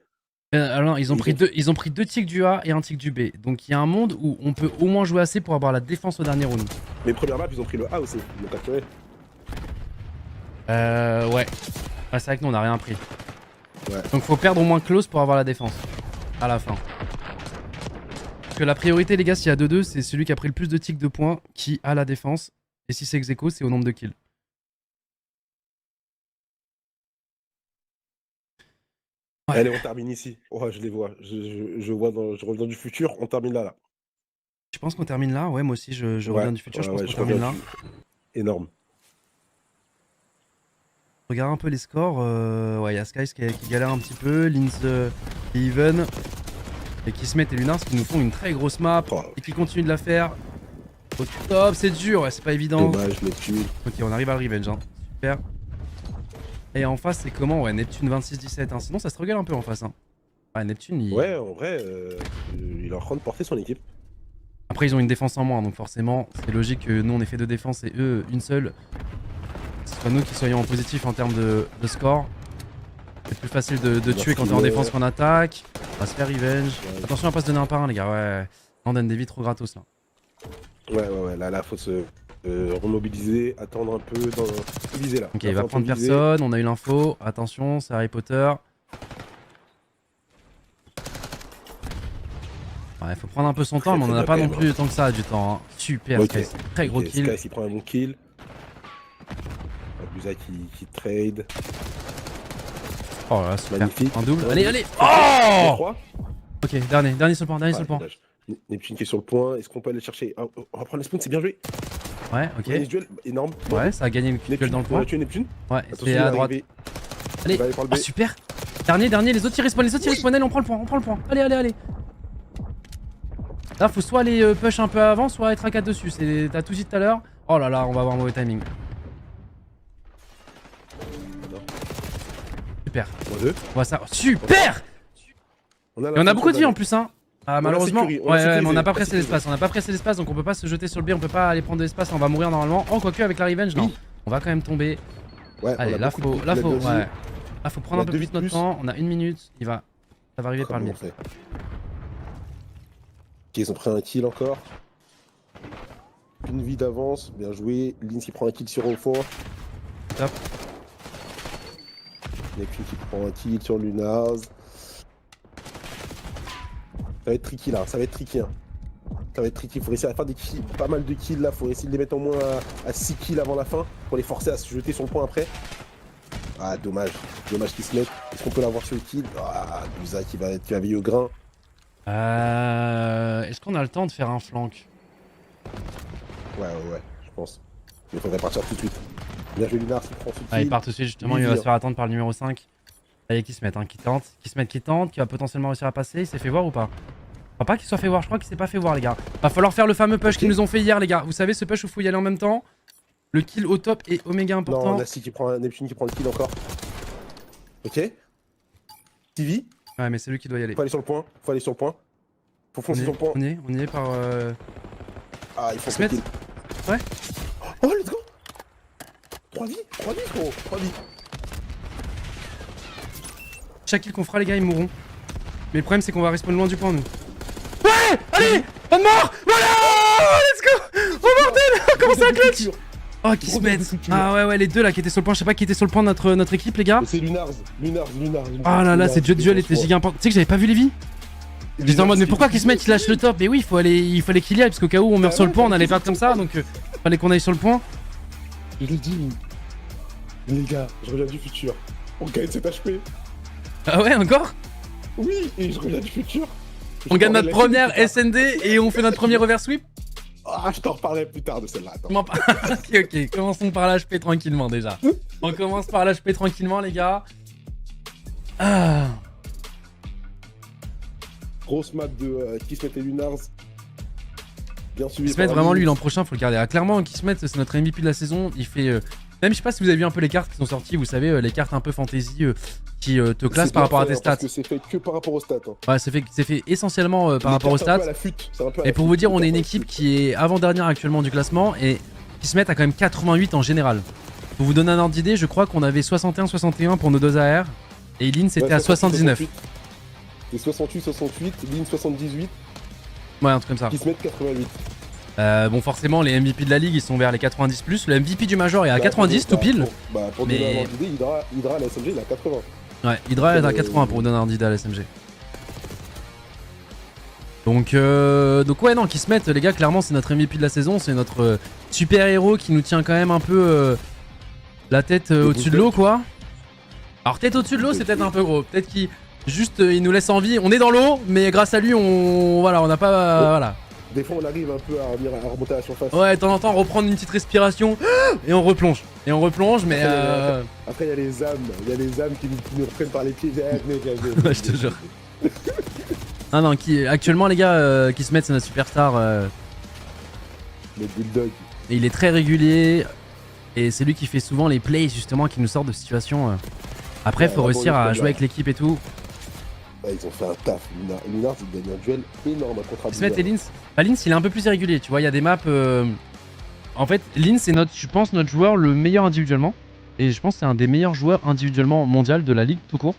Alors, ils ont pris deux ticks du A et un tick du B. Donc il y a un monde où on peut au moins jouer assez pour avoir la défense au dernier round. Mais première map, ils ont pris le A aussi. Ils l'ont capturé. Ouais. Ah, c'est vrai que nous on a rien pris. Ouais. Donc faut perdre au moins close pour avoir la défense. À la fin. Parce que la priorité, les gars, s'il y a 2-2, c'est celui qui a pris le plus de ticks de points qui a la défense. Et si c'est ex-aequo, c'est au nombre de kills. Ouais. Allez, on termine ici. Oh, je les vois. Je reviens du futur. On termine là. Je pense qu'on termine là. Ouais, moi aussi, je Ouais, reviens du futur. Je pense qu'on reviens termine là. Énorme. Regarde un peu les scores. Ouais, il y a Skies qui galère un petit peu. Lins et Even. Et Kismet et Lunars qui nous font une très grosse map. Oh. Et qui continuent de la faire. Au top, c'est dur. Ouais, c'est pas évident. Dommage, Neptune. Ok, on arrive à le revenge. Hein. Super. Et en face, c'est comment? Ouais, Neptune 26-17. Hein. Sinon, ça se regarde un peu en face. Hein. Ouais, Neptune, il... Ouais, en vrai, il est en train de porter son équipe. Après, ils ont une défense en moins. Donc forcément, c'est logique que nous, on ait fait 2 défenses et eux, une seule. Ce soit nous qui soyons en positif en termes de score. C'est plus facile de tuer quand t'es en défense qu'en attaque. On va se faire revenge. Ouais. Attention à pas se donner un par un, les gars. Ouais. On donne des vies trop gratos là. Ouais. Là, faut se remobiliser, attendre un peu, viser là. Ok, Là, il faut va un prendre peu viser. personne. On a eu l'info. Attention, c'est Harry Potter. Ouais, faut prendre un peu son temps, mais on en a pas non plus tant que ça du temps. Hein. Super, Ok. Skies. Très gros Ok, kill. Sky, il prend un bon kill. Abusa qui trade. Oh là là, super. Magnifique. Un double. Ouais. Allez. Oh 3. Ok, dernier sur le point, sur le point. Neptune qui est sur le point. Est-ce qu'on peut aller chercher? On va prendre les spawns, c'est bien joué. Ouais, ok. Les duels, énorme. Ouais, ça a gagné une Neptune duel dans le on point. va tuer Neptune. Ouais, Attention, c'est il à va droite. arriver. Allez. Il va aller par le B. Ah, super. Dernier, les autres ils respawnent, allez, on prend le point. Allez. Là, faut soit aller push un peu avant, soit être à 4 dessus. T'as tout dit tout à l'heure. Oh là là, on va avoir un mauvais timing. Super. On va deux. On voit ça. Super. Et on a beaucoup de vie en plus, hein. Ah, malheureusement. sécurisé, Ouais, mais on n'a pas on a pressé l'espace. On n'a pas pressé l'espace, donc on peut pas se jeter sur le B. On peut pas aller prendre de l'espace. On va mourir normalement. Oh, quoique avec la revenge, non. Oui. On va quand même tomber. Ouais, Allez, on a là, beaucoup faut. de Là, faut. bien dit. Ouais. Là, faut prendre On un a peu deux plus notre vies de temps. On a 1 minute. Ça va arriver par le Comment milieu. on fait? Ok, ils ont pris un kill encore. Une vie d'avance, bien joué. Lins qui prend un kill sur Ofo. Top. Neptune qui prend un kill sur Lunars. Ça va être tricky là, ça va être tricky. Hein. Ça va être tricky, faut réussir à faire des kills, pas mal de kills là, faut essayer de les mettre au moins à 6 kills avant la fin, pour les forcer à se jeter sur le point après. Ah dommage qu'ils se mettent. Est-ce qu'on peut l'avoir sur le kill? Ah, Busa qui va veiller au grain. Est-ce qu'on a le temps de faire un flank? Ouais, je pense. Mais il faudrait partir tout de suite. Bien joué Lunars, il prend ce kill. Ah, il part tout de suite, justement, il va se faire attendre par le numéro 5. Ça y est, qui se met, qui tente, qui va potentiellement réussir à passer. Il s'est fait voir ou pas? Enfin, pas qu'il soit fait voir, je crois qu'il s'est pas fait voir les gars. Va falloir faire le fameux push qu'ils nous ont fait hier les gars. Vous savez ce push où il faut y aller en même temps. Le kill au top est oméga important. Non, Nasty qui prend Neptune qui prend le kill encore. Ok. TV. Ouais mais c'est lui qui doit y aller. Faut aller sur le point. Faut aller sur le point. Faut foncer sur le point. On y est par... Ah, il faut se mettre. Ouais. Oh, let's go. 3 vies frérot. 3 vies. Chaque kill qu'on fera les gars ils mourront. Mais le problème c'est qu'on va respawn loin du point nous. Ouais. Allez. On mort. Voilà. Let's go. Oh bordel. Comment c'est un clutch. Oh qui se mettent. Ah ouais les deux là qui étaient sur le point. Je sais pas qui était sur le point de notre équipe les gars. C'est Lunars. Ah là là cette duel était giga important. Tu sais que j'avais pas vu les vies. J'étais en mode mais pourquoi qu'ils se mettent, ils lâchent le top. Mais oui il fallait qu'il y aille parce qu'au cas où on meurt sur le point on allait perdre comme ça. Donc fallait qu'on aille sur le point. Je l'ai dit. Les gars, je reviens du futur. On gagne cet HP. Ah ouais encore. Oui, et je reviens du futur. On gagne notre première SND et on fait notre premier reverse sweep. Ah, je t'en reparlerai plus tard de celle-là. Ok, commençons par l'HP tranquillement déjà. On commence par l'HP tranquillement les gars. Ah. Grosse map de Kismet et Lunars. Bien suivi. Kismet vraiment lui l'an prochain faut le garder. Ah, clairement Kismet c'est notre MVP de la saison. Il fait... Même je sais pas si vous avez vu un peu les cartes qui sont sorties. Vous savez les cartes un peu fantasy qui te classent par rapport à tes stats. Parce que c'est fait que par rapport aux stats. Hein. Ouais c'est fait essentiellement par rapport aux stats. Et pour vous dire on est une équipe qui est avant-dernière actuellement du classement. Et Kismet a quand même 88 en général. Pour vous donner un ordre d'idée je crois qu'on avait 61-61 pour nos deux AR. Et Lynn c'était à 79. C'est 68, Lynn 78. Ouais un truc comme ça. Kismet 88. Bon forcément les MVP de la ligue ils sont vers les 90+, le MVP du Major est à 90 tout pile. Pour donner un ordre d'idée, Hydra à la SMG il est à 80. Ouais Hydra est à 80 pour vous donner un ordre d'idée à la SMG. Donc ouais non qui se mettent les gars clairement c'est notre MVP de la saison, c'est notre super héros qui nous tient quand même un peu la tête au-dessus de l'eau quoi. Alors tête au-dessus de l'eau c'est peut-être un peu gros, peut-être qu'il juste il nous laisse en vie, on est dans l'eau mais grâce à lui on n'a pas voilà. Des fois on arrive un peu à remonter à la surface. Ouais, de temps en temps reprendre une petite respiration et on replonge. Mais après il y a les âmes qui nous reprennent par les pieds. Ouais, je te jure. Non, actuellement les gars qui se mettent c'est notre superstar. Le bulldog. Et il est très régulier et c'est lui qui fait souvent les plays justement qui nous sortent de situations. Après faut réussir à jouer avec l'équipe et tout. Ouais, ils ont fait un taf. Lunars il gagne un duel énorme contre Kismet et Lynx. Bah, Lynx il est un peu plus irrégulier, tu vois, il y a des maps. En fait, Lynx c'est je pense notre joueur le meilleur individuellement. Et je pense que c'est un des meilleurs joueurs individuellement mondial de la ligue tout court.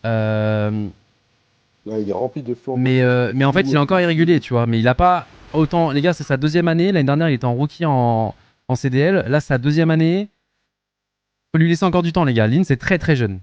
Là, il est rempli de flancs. Mais en fait il est encore irrégulier, tu vois. Mais il a pas autant. Les gars, c'est sa deuxième année. L'année dernière il était en rookie en CDL. Là, sa deuxième année. Faut lui laisser encore du temps, les gars. Lynx est très très jeune.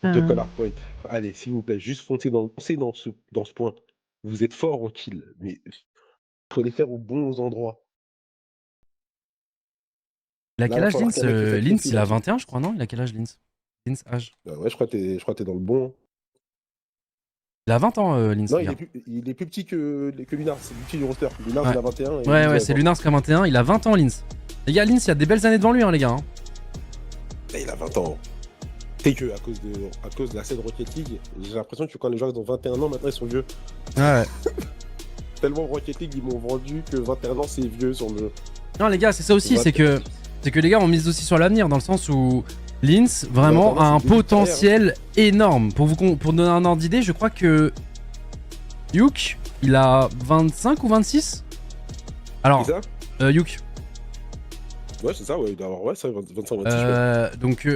De collar point. Allez, s'il vous plaît, juste foncez dans ce point. Vous êtes fort en kill, mais faut les faire aux bons endroits. Il a quel âge Lynx Lynx il a 21 je crois, non? Il a quel âge Lynx? Lynx âge. Ouais, je crois que t'es dans le bon. Il a 20 ans Lynx. Non, il est plus petit que Lunars, c'est plus petit du roster. Lunars il a 21. Ouais, c'est Lunars qui a 21, il a 20 ans Lynx. Les gars, Lynx il y a des belles années devant lui hein les gars. Et il a 20 ans. C'est que à cause de la scène Rocket League, j'ai l'impression que quand les joueurs ont 21 ans, maintenant ils sont vieux. Ouais. Tellement Rocket League, ils m'ont vendu que 21 ans c'est vieux sur le jeu. Non les gars, c'est ça aussi, c'est que les gars on mise aussi sur l'avenir dans le sens où Lynx vraiment a un potentiel énorme. Pour donner un ordre d'idée, je crois que Yuk, il a 25 ou 26. Alors, Yuk. Ouais, c'est ça, ouais, il doit avoir 25-26. Donc,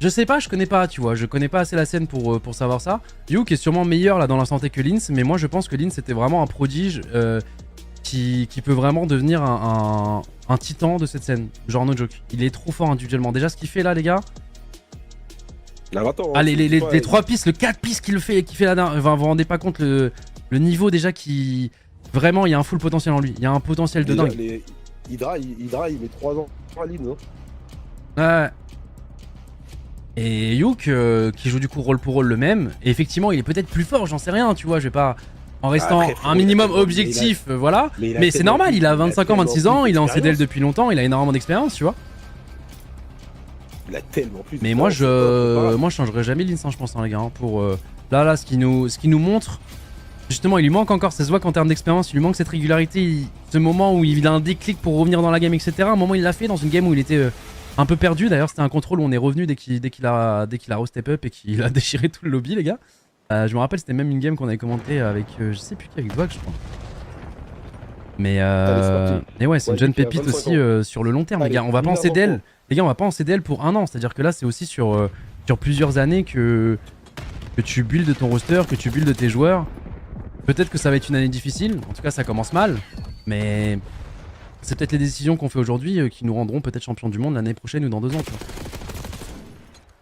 je sais pas, je connais pas, tu vois, je connais pas assez la scène pour savoir ça. Yuk est sûrement meilleur là dans la santé que Lynx, mais moi je pense que Lynx était vraiment un prodige qui peut vraiment devenir un titan de cette scène, genre no joke. Il est trop fort individuellement. Déjà ce qu'il fait là les gars. Là, attends, ah, les 3 pistes, le 4 pistes qu'il fait là, enfin, vous vous rendez pas compte le niveau déjà qui... Vraiment il y a un full potentiel en lui, il y a un potentiel de dingue. Hydra il met 3 ans sur la ligne, non? Ouais. Et Yuk qui joue du coup rôle pour rôle le même, et effectivement il est peut-être plus fort, j'en sais rien, tu vois, je vais pas En restant Après, un minimum objectif, voilà. Mais c'est normal, il a 25 ans, 26 ans, il est en CDL depuis longtemps, il a énormément d'expérience, tu vois. Il a tellement plus. Mais moi je changerais jamais l'instant, je pense, hein, les gars. Hein, pour là, ce qui nous montre, justement, il lui manque encore, ça se voit qu'en termes d'expérience, il lui manque cette régularité, ce moment où il a un déclic pour revenir dans la game, etc. Un moment, il l'a fait dans une game où il était un peu perdu. D'ailleurs, c'était un contrôle où on est revenu dès qu'il a re-step up et qu'il a déchiré tout le lobby, les gars. Je me rappelle, c'était même une game qu'on avait commenté avec, je sais plus qui, avec Dwag, je crois. Mais ouais, c'est une jeune pépite aussi sur le long terme, les gars. On va pas en CDL. Les gars, on va pas en CDL pour un an. C'est-à-dire que là, c'est aussi sur plusieurs années que tu builds ton roster, que tu builds tes joueurs. Peut-être que ça va être une année difficile. En tout cas, ça commence mal. Mais c'est peut-être les décisions qu'on fait aujourd'hui qui nous rendront peut-être champions du monde l'année prochaine ou dans 2 ans. Tu vois.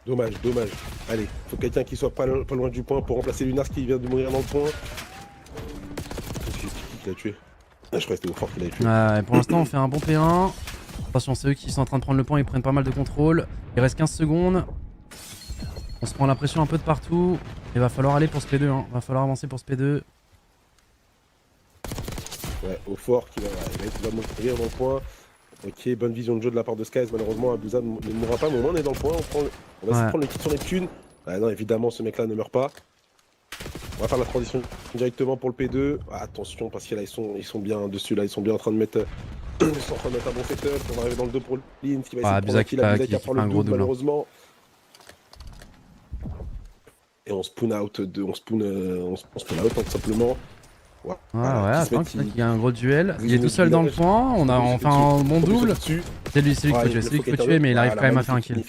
Dommage, dommage. Allez, faut quelqu'un qui soit pas loin du point pour remplacer Lunars qui vient de mourir dans le point. C'est qui l'a tué? Ah, je crois que c'était au fort qui l'a tué. Ouais, pour l'instant, on fait un bon P1. Attention, c'est eux qui sont en train de prendre le point, ils prennent pas mal de contrôle. Il reste 15 secondes. On se prend la pression un peu de partout. Il va falloir aller pour ce P2, hein. Va falloir avancer pour ce P2. Ouais, au fort qui va mourir dans le point. Ok, bonne vision de jeu de la part de Skies. Malheureusement, Abuza ne mourra pas, mais au moins on est dans le point. On va essayer de prendre le kit sur Neptune. Ah non, évidemment, ce mec-là ne meurt pas. On va faire la transition directement pour le P2. Ah, attention, parce que là, ils sont bien dessus. Là, ils sont bien en train de mettre, un bon setup. On va arriver dans le 2 pour Lins qui va essayer de prendre qui prend le double, malheureusement. Et on spawn out, on spawn out tout simplement. Ouais, attends, il y a un gros duel. Il est tout seul dans le point. On a enfin un bon double. C'est lui qu'il faut tuer, mais il arrive quand même à faire un kill.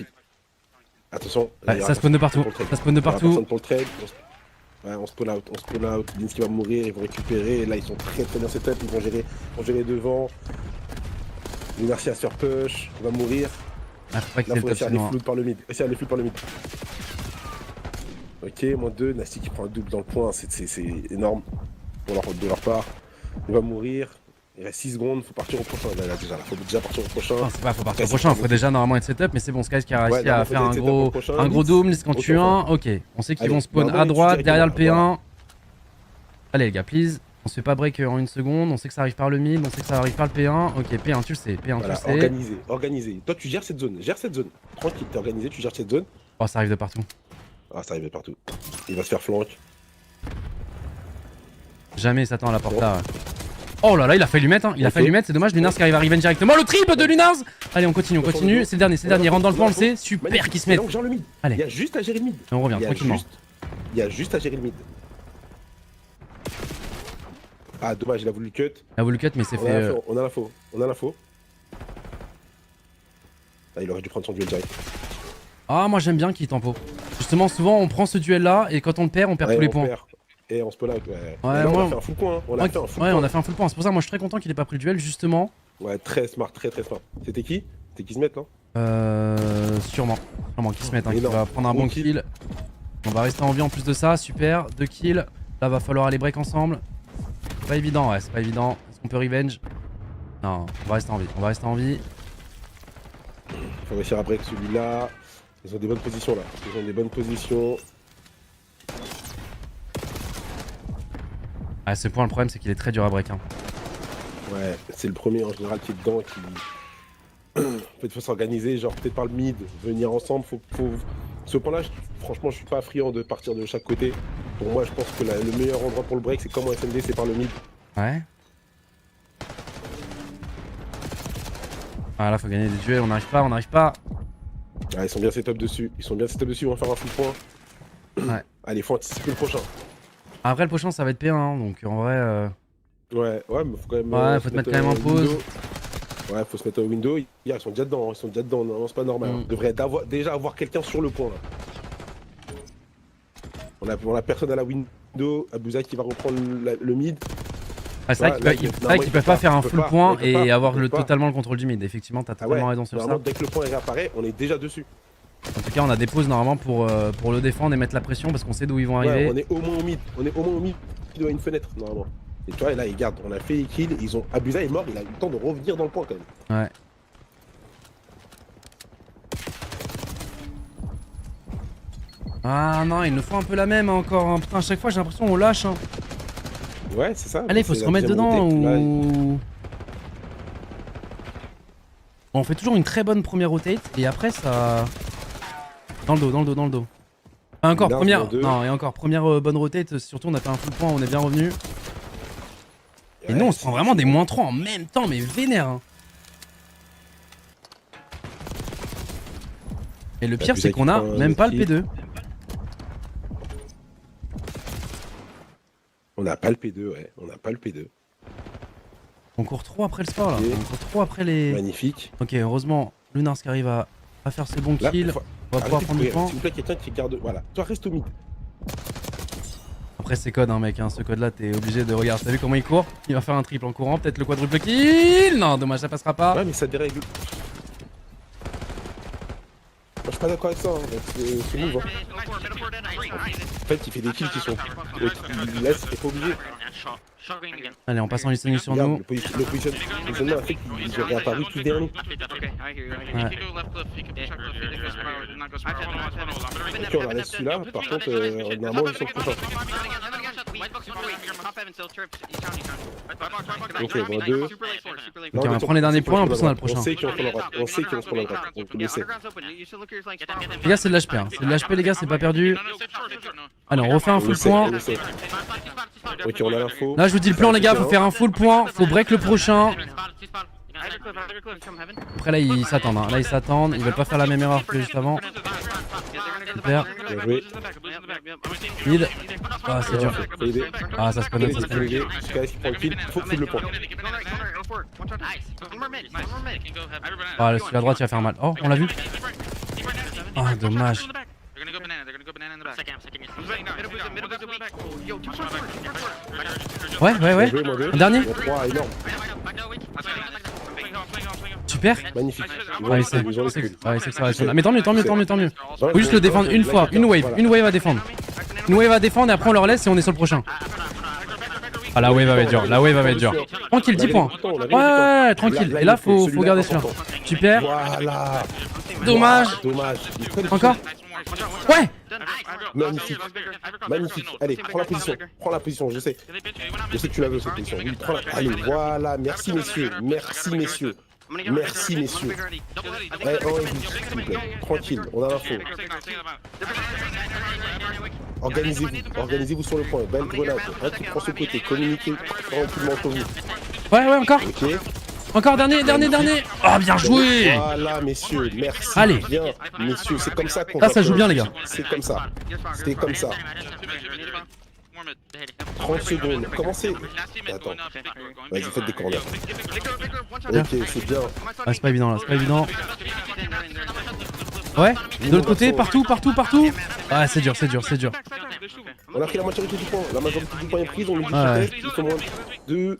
Attention, ça spawn de partout. Ça spawn de partout. Ouais, on spawn out. Lins qui va mourir, ils vont récupérer. Et là, ils sont très bien setup. Ils vont gérer devant. Lunarcia sur push, il va mourir. Ah, faut pas qu'il là, faut essayer d'aller flood par le mid. Ok, -2. Nasty qui prend un double dans le point, c'est énorme de leur part. Il va mourir. Il reste 6 secondes, faut partir au prochain. Là, faut déjà partir au prochain. Non, c'est pas, faut partir au prochain, faut déjà normalement être setup, mais c'est bon, Skies qui a réussi à faire un gros doom, quand tu un. Ok, on sait qu'ils vont spawn à droite, derrière le P1. Allez les gars, please. On se fait pas break en 1 seconde, on sait que ça arrive par le mid, on sait que ça arrive par le P1. Ok, P1 tu le sais, P1 tu le sais. Organisé. Toi tu gères cette zone, Tranquille, t'es organisé, tu gères cette zone. Oh, ça arrive de partout. Ah, ça arrive de partout. Il va se faire flank. Jamais il s'attend à la porte là. Oh là là, il a failli lui mettre, hein. C'est dommage, Lunars qui arrive à revenge directement. Le triple de Lunars. Allez, on continue. C'est le dernier, rentre dans le point, on le sait. Super qui se met. Allez. Il y a juste à gérer le mid. On revient tranquillement. Il y a juste à gérer le mid. Ah, dommage, il a voulu le cut. Mais c'est fait. On a l'info. Ah, il aurait dû prendre son duel direct. Ah, moi j'aime bien qu'il tempo. Justement, souvent on prend ce duel là et quand on le perd, on perd tous les points. Et on spawn out, ouais. On a fait un full point, hein. On a fait un full point. C'est pour ça, moi je suis très content qu'il ait pas pris le duel, justement. Ouais, très smart. C'était qui se met là? Sûrement qui se met, hein, qui va prendre un bon kill. On va rester en vie en plus de ça, super. 2 kills. Là, va falloir aller break ensemble. C'est pas évident, ouais, c'est pas évident. Est-ce qu'on peut revenge? Non, on va rester en vie. Faut réussir à break celui-là. Ils ont des bonnes positions là. Ah, ce point, le problème, c'est qu'il est très dur à break. Hein. Ouais, c'est le premier en général qui est dedans. En fait, il faut s'organiser, genre peut-être par le mid, venir ensemble. Ce point-là, franchement, je suis pas friand de partir de chaque côté. Pour moi, je pense que le meilleur endroit pour le break, c'est comme en SMD, c'est par le mid. Ouais. Ah là, faut gagner des duels, on n'arrive pas. Ah, ils sont bien setup dessus. Ils vont faire un full point. Ouais. Allez, faut anticiper le prochain. Après, le prochain, ça va être P1, hein, donc en vrai. Ouais, mais faut quand même. Ouais, faut te mettre quand même en pause. Ouais, faut se mettre au window. Ils sont déjà dedans, non, c'est pas normal. On devrait déjà avoir quelqu'un sur le point là. On a personne à la window, Abuza qui va reprendre le mid. Ah, c'est vrai qu'ils peuvent pas faire un full point et avoir totalement le contrôle du mid. Effectivement, t'as totalement raison sur ça. Dès que le point réapparaît, on est déjà dessus. En tout cas, on a des pauses normalement pour le défendre et mettre la pression parce qu'on sait d'où ils vont arriver. Ouais, on est au moins au mid. Il doit y avoir une fenêtre normalement. Et tu vois, là, ils gardent. On a fait kill. Abuza est mort. Il a eu le temps de revenir dans le point quand même. Ouais. Ah non, il nous faut un peu la même encore. Hein. Putain, à chaque fois, j'ai l'impression qu'on lâche. Hein. Ouais, c'est ça. Allez, faut C'est se la remettre deuxième dedans rotate, là, ou... On fait toujours une très bonne première rotate et après ça... Dans le dos. Ah, encore, Large première... dans deux. Non, et encore, première bonne rotate, surtout on a fait un full point, on est bien revenu. Et Ouais, nous on se c'est- prend vraiment des -3 en même temps, mais vénère. Hein. Et le pire plus c'est avec qu'on a un même pas le équipe. P2. On n'a pas le P2, ouais. On n'a pas le P2. On court trop après le score là, Ok. on court trop après les... Magnifique. Ok, heureusement, Lunars qui arrive à faire ses bons Là, kills. faut- On va pouvoir arrêtez de prendre du courir. point. S'il vous plaît, quelqu'un qui garde. Voilà. Toi, reste au mid. Après c'est code hein mec, hein. Ce code là t'es obligé de regarder. T'as vu comment il court? Il va faire un triple en courant, peut-être le quadruple kill. Non, dommage, ça passera pas. Ouais, mais ça dérègle. Moi, je suis pas d'accord avec ça. Hein. C'est move. Hein. En fait, il fait des kills qui sont. Il laisse, t'es pas obligé. Allez, on passe en listening sur Regarde, nous. le positionnement a fait qu'ils ont réapparu tout derrière nous. Ok, on la laisse celui-là. Par contre, normalement, ils sont prochains. Ok, bon, deux. Ok, on va prendre les derniers points, en plus on a le prochain. On sait qu'ils ont la droite. On sait qu'ils ont la droite. On le sait. Les gars, c'est de l'HP, hein. C'est de l'HP, les gars, c'est pas perdu. Allez, on refait un On full le sait, point. on le sait. Ok, on a l'info. Là, je vous dis le plan, les gars, faut faire un full point. Faut break le prochain. Après, là, ils s'attendent. Hein. Là, ils s'attendent. Ils veulent pas faire la même erreur que juste avant. Super. Bien joué. Mid. Ah, c'est dur. Validé. Ah, ça se connaît, ça se connaît. Validé. Sky qui prend le kill. Faut que le point. Ah, celui à droite, il va faire mal. Oh, on l'a vu. Ah, dommage. Ouais. Bien joué, moins deux. Un dernier. Bon, 3, énorme. Super. Magnifique. Ah, il sait. Ils ont les C'est kills. ah, il sait que ça va être là. Mais tant mieux. Voilà, Faut juste le défendre une fois. Une wave. Une wave à défendre. Une wave à défendre et après on leur laisse et on est sur le prochain. Ah, la wave va être dure. La wave va être dure. Tranquille, 10 points. Ouais, tranquille. Et là, faut garder celui-là. Super. Voilà. Dommage. Dommage. Encore. Ouais. Magnifique. Magnifique. Allez, prends la position. Prends la position, je sais. Je sais que tu la veux cette position. Oui, prends la... Allez, voilà. Merci messieurs. Merci messieurs. Merci messieurs. Ouais, oh, s'il vous plaît. Tranquille, on a l'info. Organisez-vous. Organisez-vous sur le point. Belle grenade. Un qui prend ce côté. Communiquez tranquillement entre vous. Ouais, encore. Ok. Encore dernier. Ah, bien joué. Voilà, messieurs. Merci. Allez. Bien, messieurs. C'est comme ça qu'on Là, va ça joue faire. bien, les gars. C'est comme ça. C'était comme ça. 30 secondes. Commencez. Attends. Vas-y, faites des corners. Ok, c'est bien. Ah, c'est pas évident là, c'est pas évident. Ouais, de l'autre côté, partout. Ah, c'est dur. On a pris la majorité du point. La majorité du point est prise. On nous dit Ouais. test. Ils sont moins de 2.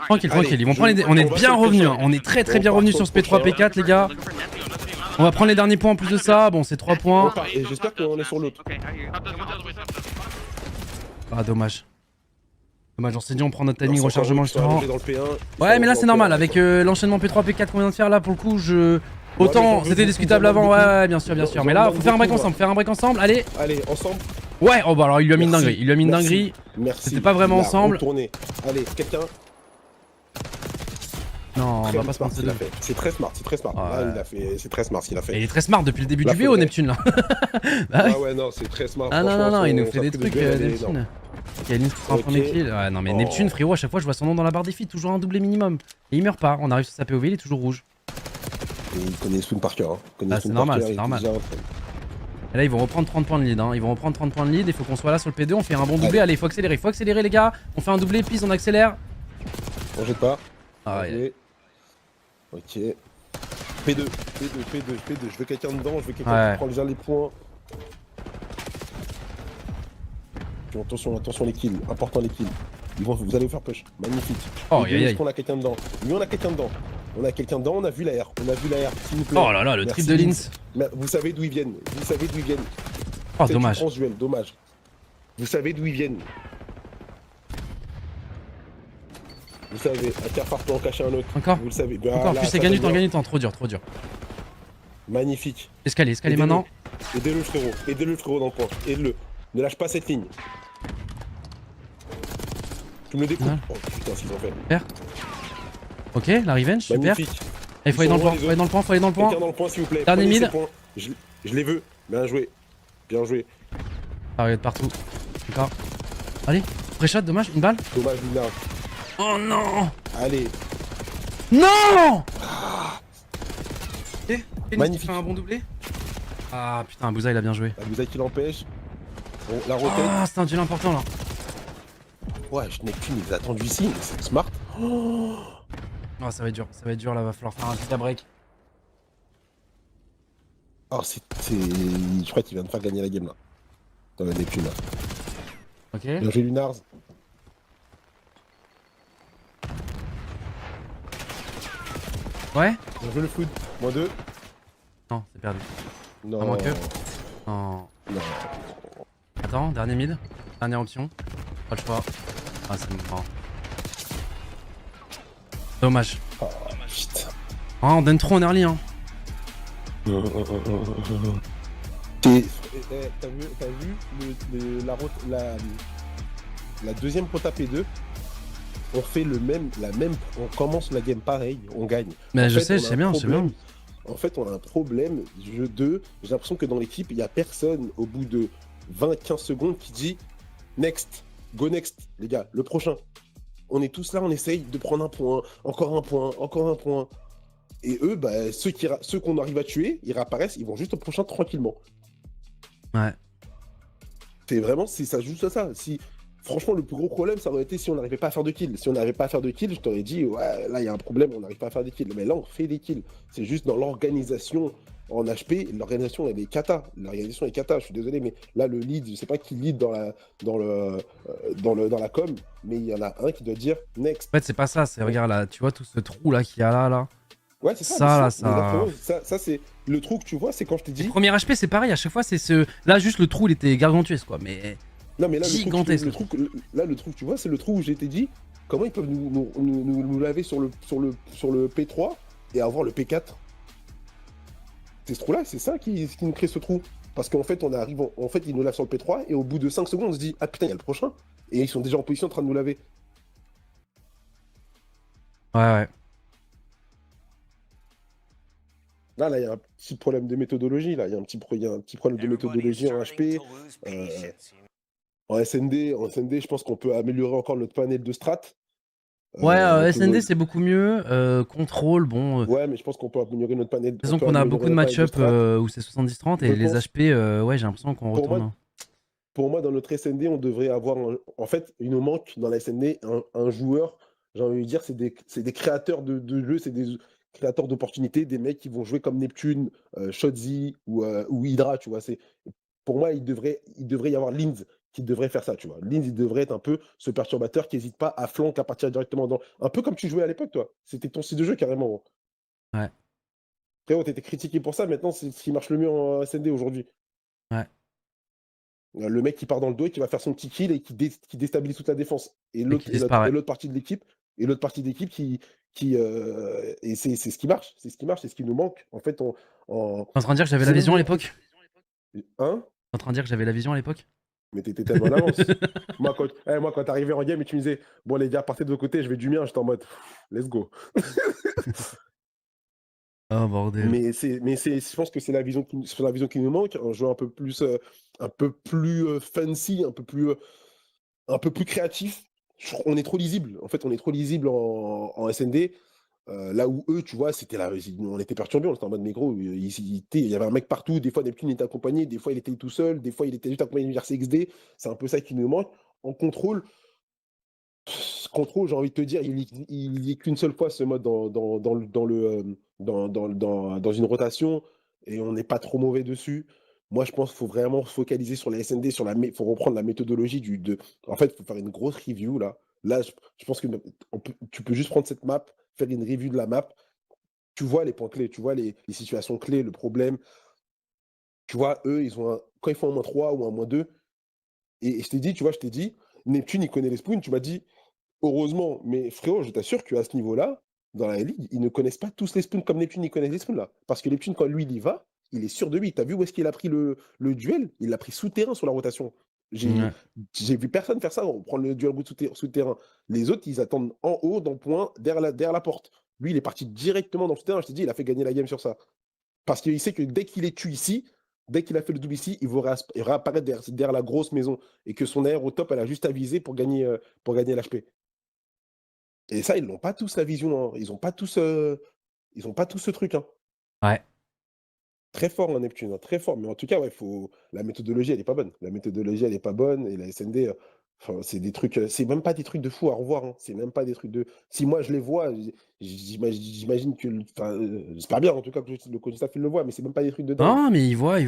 Tranquille, ils vont prendre les... On est bien revenus, hein. On est très bien revenus sur ce P3, P4, les gars. On va prendre les derniers points en plus de ça. Bon, c'est 3 points. Et j'espère qu'on est sur l'autre. Ah, dommage. On s'est dit, on prend notre timing Alors, rechargement c'est encore eux justement. qui sont allongés dans le P1. Ouais, mais là, c'est normal. Avec l'enchaînement P3, P4 qu'on vient de faire là, pour le coup, Autant, c'était discutable avant, ouais, bien sûr. Mais là, faut faire un break ensemble, allez. Allez, ensemble. Ouais, oh bah alors, il lui a mis une dinguerie. Merci. Merci. C'était pas vraiment Il a ensemble. retourné. Allez, quelqu'un. Non, on Très va pas se smart, penser il a de. fait. C'est très smart. Ouais. Là, il a fait. C'est très smart, il a Et fait. il est très smart depuis le début Là, du VO, faudrait- Neptune là. Bah oui. Ah ouais, non, c'est très smart. Ah non, Franchement, il nous son- fait sa des prise de trucs, duel, elle est Neptune. énorme. Kaelin qui prend un Ok. premier kill. Ouais, non, mais Oh. Neptune, frérot, à chaque fois, je vois son nom dans la barre des feeds, toujours un doublé minimum. Et il meurt pas. On arrive sur sa POV, il est toujours rouge. Et il connaît Spoon par cœur. Hein. Il connaît Ah, Spoon c'est par normal, cœur, c'est il normal. dit, ah, Et là, ils vont reprendre 30 points de lead. Hein. Ils vont reprendre 30 points de lead. Il faut qu'on soit là sur le P2. On fait un bon doublé. Allez, faut accélérer, les gars. On fait un doublé, piste, on accélère. On jette pas. Ah, ouais. Ok. P2. Je veux quelqu'un dedans, je veux quelqu'un Ouais. qui prend déjà les points. Attention les kills, important les kills. Vous allez vous faire push, magnifique. Oh, Et aïe. on a quelqu'un dedans. Lui, on a quelqu'un dedans. On a vu la R, s'il vous plaît. Oh là là, le Merci, trip de Linz. Mais vous savez d'où ils viennent. Oh, C'est dommage. du transduel, dommage. Vous savez d'où ils viennent. Vous savez, un Carrefour peut en cacher un autre. Encore. Vous le savez. Encore plus, c'est gagne du temps. Trop dur. Magnifique. Escalier Aidez-le. maintenant. Aidez-le frérot dans le coin. Aide-le. Ne lâche pas cette ligne. Tu me le découpes. Ouais. Oh putain, ce qu'ils ont fait. Ok, la revenge, super. Magnifique. Il faut aller dans le Ils sont point, loin, faut aller dans le point, faut aller dans le point. Quelqu'un dans le point, s'il vous plaît. Dernier Prenez mid. ces points. Je les veux. Bien joué. Bien joué. Ah, regarde partout. D'accord. Allez, pré-shot, dommage, une balle. Dommage, Lina. Oh non. Allez. Non. Ok, Magnifique. fait un bon doublé. Ah putain, Bouza il a bien joué. La Bouzaï qui l'empêche. Bon, la rotate. Ah, c'est un duel important là. Ouais, je n'ai qu'une, ils attendent ici, mais c'est smart. Oh, Oh, ça va être dur là, va falloir faire un vite break. oh je crois qu'il vient de faire gagner la game là. Dans la Neptune là. Ok. Bien joué Lunars. Ouais. Bien joué le foot. -2. Non, c'est perdu. Non. À moins que. Non. Non. Attends, dernier mid. Dernière option. Pas le choix. Ah, c'est mort. Dommage. Oh, putain. Ah, on donne trop en early hein. T'as vu la deuxième rota P2, on fait on commence la game pareil, on gagne. Mais En je fait, sais, on a c'est un bien, c'est problème. bien. En fait, on a un problème, jeu 2, j'ai l'impression que dans l'équipe, il n'y a personne au bout de 20-15 secondes qui dit next, go next, les gars, le prochain. On est tous là, on essaye de prendre un point, encore un point, encore un point. Et eux, bah, ceux qu'on arrive à tuer, ils réapparaissent, ils vont juste au prochain tranquillement. Ouais. C'est vraiment, si ça joue à ça. Franchement, le plus gros problème, ça aurait été si on n'arrivait pas à faire de kills. Si on n'arrivait pas à faire de kills, je t'aurais dit, ouais, là, il y a un problème, on n'arrive pas à faire des kills. Mais là, on fait des kills. C'est juste dans l'organisation en HP, l'organisation, elle est cata. L'organisation est cata, je suis désolé, mais là, le lead, je sais pas qui lead dans la com, mais il y en a un qui doit dire next. En fait, c'est pas ça, c'est regarde là, tu vois tout ce trou là qu'il y a là. Ouais, c'est ça. Ça, là, ça c'est le trou que tu vois, c'est quand je t'ai dit. Premier HP, c'est pareil, à chaque fois, c'est ce. Là, juste le trou, il était gargantuesque quoi, mais. Non, mais là, gigantesque. le trou que tu vois, c'est le trou où j'ai été dit comment ils peuvent nous laver sur le P3 et avoir le P4. C'est ce trou-là, c'est ça qui nous crée ce trou. Parce qu'en fait, ils nous lavent sur le P3 et au bout de 5 secondes, on se dit ah putain, il y a le prochain. Et ils sont déjà en position en train de nous laver. Ouais. Là, il y a un petit problème de méthodologie. Là, il y a un petit problème de méthodologie en HP. En SND, je pense qu'on peut améliorer encore notre panel de strat. Ouais, SND c'est beaucoup mieux. Contrôle, bon. Ouais, mais je pense qu'on peut améliorer notre panel. Disons qu'on a beaucoup de match-up où c'est 70-30 et les HP, ouais, j'ai l'impression qu'on retourne. Pour moi, dans notre SND, on devrait avoir. En fait, il nous manque dans la SND un joueur. J'ai envie de dire, c'est des créateurs de jeux, c'est des créateurs d'opportunités, des mecs qui vont jouer comme Neptune, Shotzi ou Hydra, tu vois. Pour moi, il devrait y avoir Linz qui devrait faire ça, tu vois. Linz, il devrait être un peu ce perturbateur qui n'hésite pas à flank, à partir directement dans. Un peu comme tu jouais à l'époque, toi. C'était ton style de jeu, carrément. Ouais. Frérot, t'étais critiqué pour ça, maintenant, c'est ce qui marche le mieux en SND aujourd'hui. Ouais. Le mec qui part dans le dos et qui va faire son petit kill et qui déstabilise toute la défense. Et l'autre partie de l'équipe, qui et c'est ce qui marche, c'est ce qui nous manque. En fait, T'es en train de dire que j'avais la vision à l'époque? Hein? T'es en train de dire que j'avais la vision à l'époque? Mais t'étais tellement en avance. Moi, quand t'arrivais en game et tu me disais, bon les gars, partez de l'autre côté, je vais du mien, j'étais en mode, let's go. Oh bordel. Mais je pense que c'est la vision qui nous manque, un jeu un peu plus fancy, un peu plus créatif. On est trop lisible. En fait, on est trop lisible en SND. Là où eux, tu vois, on était perturbés, on était en mode, mais gros, il y avait un mec partout, des fois Neptune était accompagné, des fois il était tout seul, des fois il était juste accompagné du RCXD, c'est un peu ça qui nous manque. En contrôle, j'ai envie de te dire, il n'y est qu'une seule fois ce mode dans une rotation, et on n'est pas trop mauvais dessus. Moi, je pense qu'il faut vraiment se focaliser sur la SND, il faut reprendre la méthodologie En fait, il faut faire une grosse review, là. Là, je pense que tu peux juste prendre cette map, faire une review de la map, tu vois les points clés, tu vois les situations clés, le problème. Tu vois, eux, quand ils font un -3 ou un -2, et je t'ai dit, Neptune, il connaît les spoons, tu m'as dit, heureusement, mais frérot, je t'assure qu'à ce niveau-là, dans la ligue, ils ne connaissent pas tous les spoons comme Neptune, ils connaissent les spoons là. Parce que Neptune, quand lui, il y va, il est sûr de lui. T'as vu où est-ce qu'il a pris le duel? Il l'a pris souterrain sur la rotation. Ouais. J'ai vu personne faire ça, on prend le duel bout souterrain. Les autres, ils attendent en haut, dans le point, derrière la porte. Lui, il est parti directement dans le souterrain. Je t'ai dit, il a fait gagner la game sur ça. Parce qu'il sait que dès qu'il est tué ici, dès qu'il a fait le double ici, il va réapparaître derrière la grosse maison. Et que son air au top, elle a juste à viser pour gagner l'HP. Et ça, ils n'ont pas tous la vision. Hein. Ils n'ont pas tous ce truc. Hein. Ouais. Très fort, hein, Neptune, hein, très fort. Mais en tout cas, ouais, la méthodologie, elle n'est pas bonne. La méthodologie, elle n'est pas bonne. Et la SND, enfin, c'est des trucs. C'est même pas des trucs de fou à revoir. Hein. C'est même pas des trucs de. Si moi, je les vois, j'imagine que. Enfin, j'espère bien, en tout cas, que le coach staff, il le voit. Mais c'est même pas des trucs de dingue. Non, mais il voit.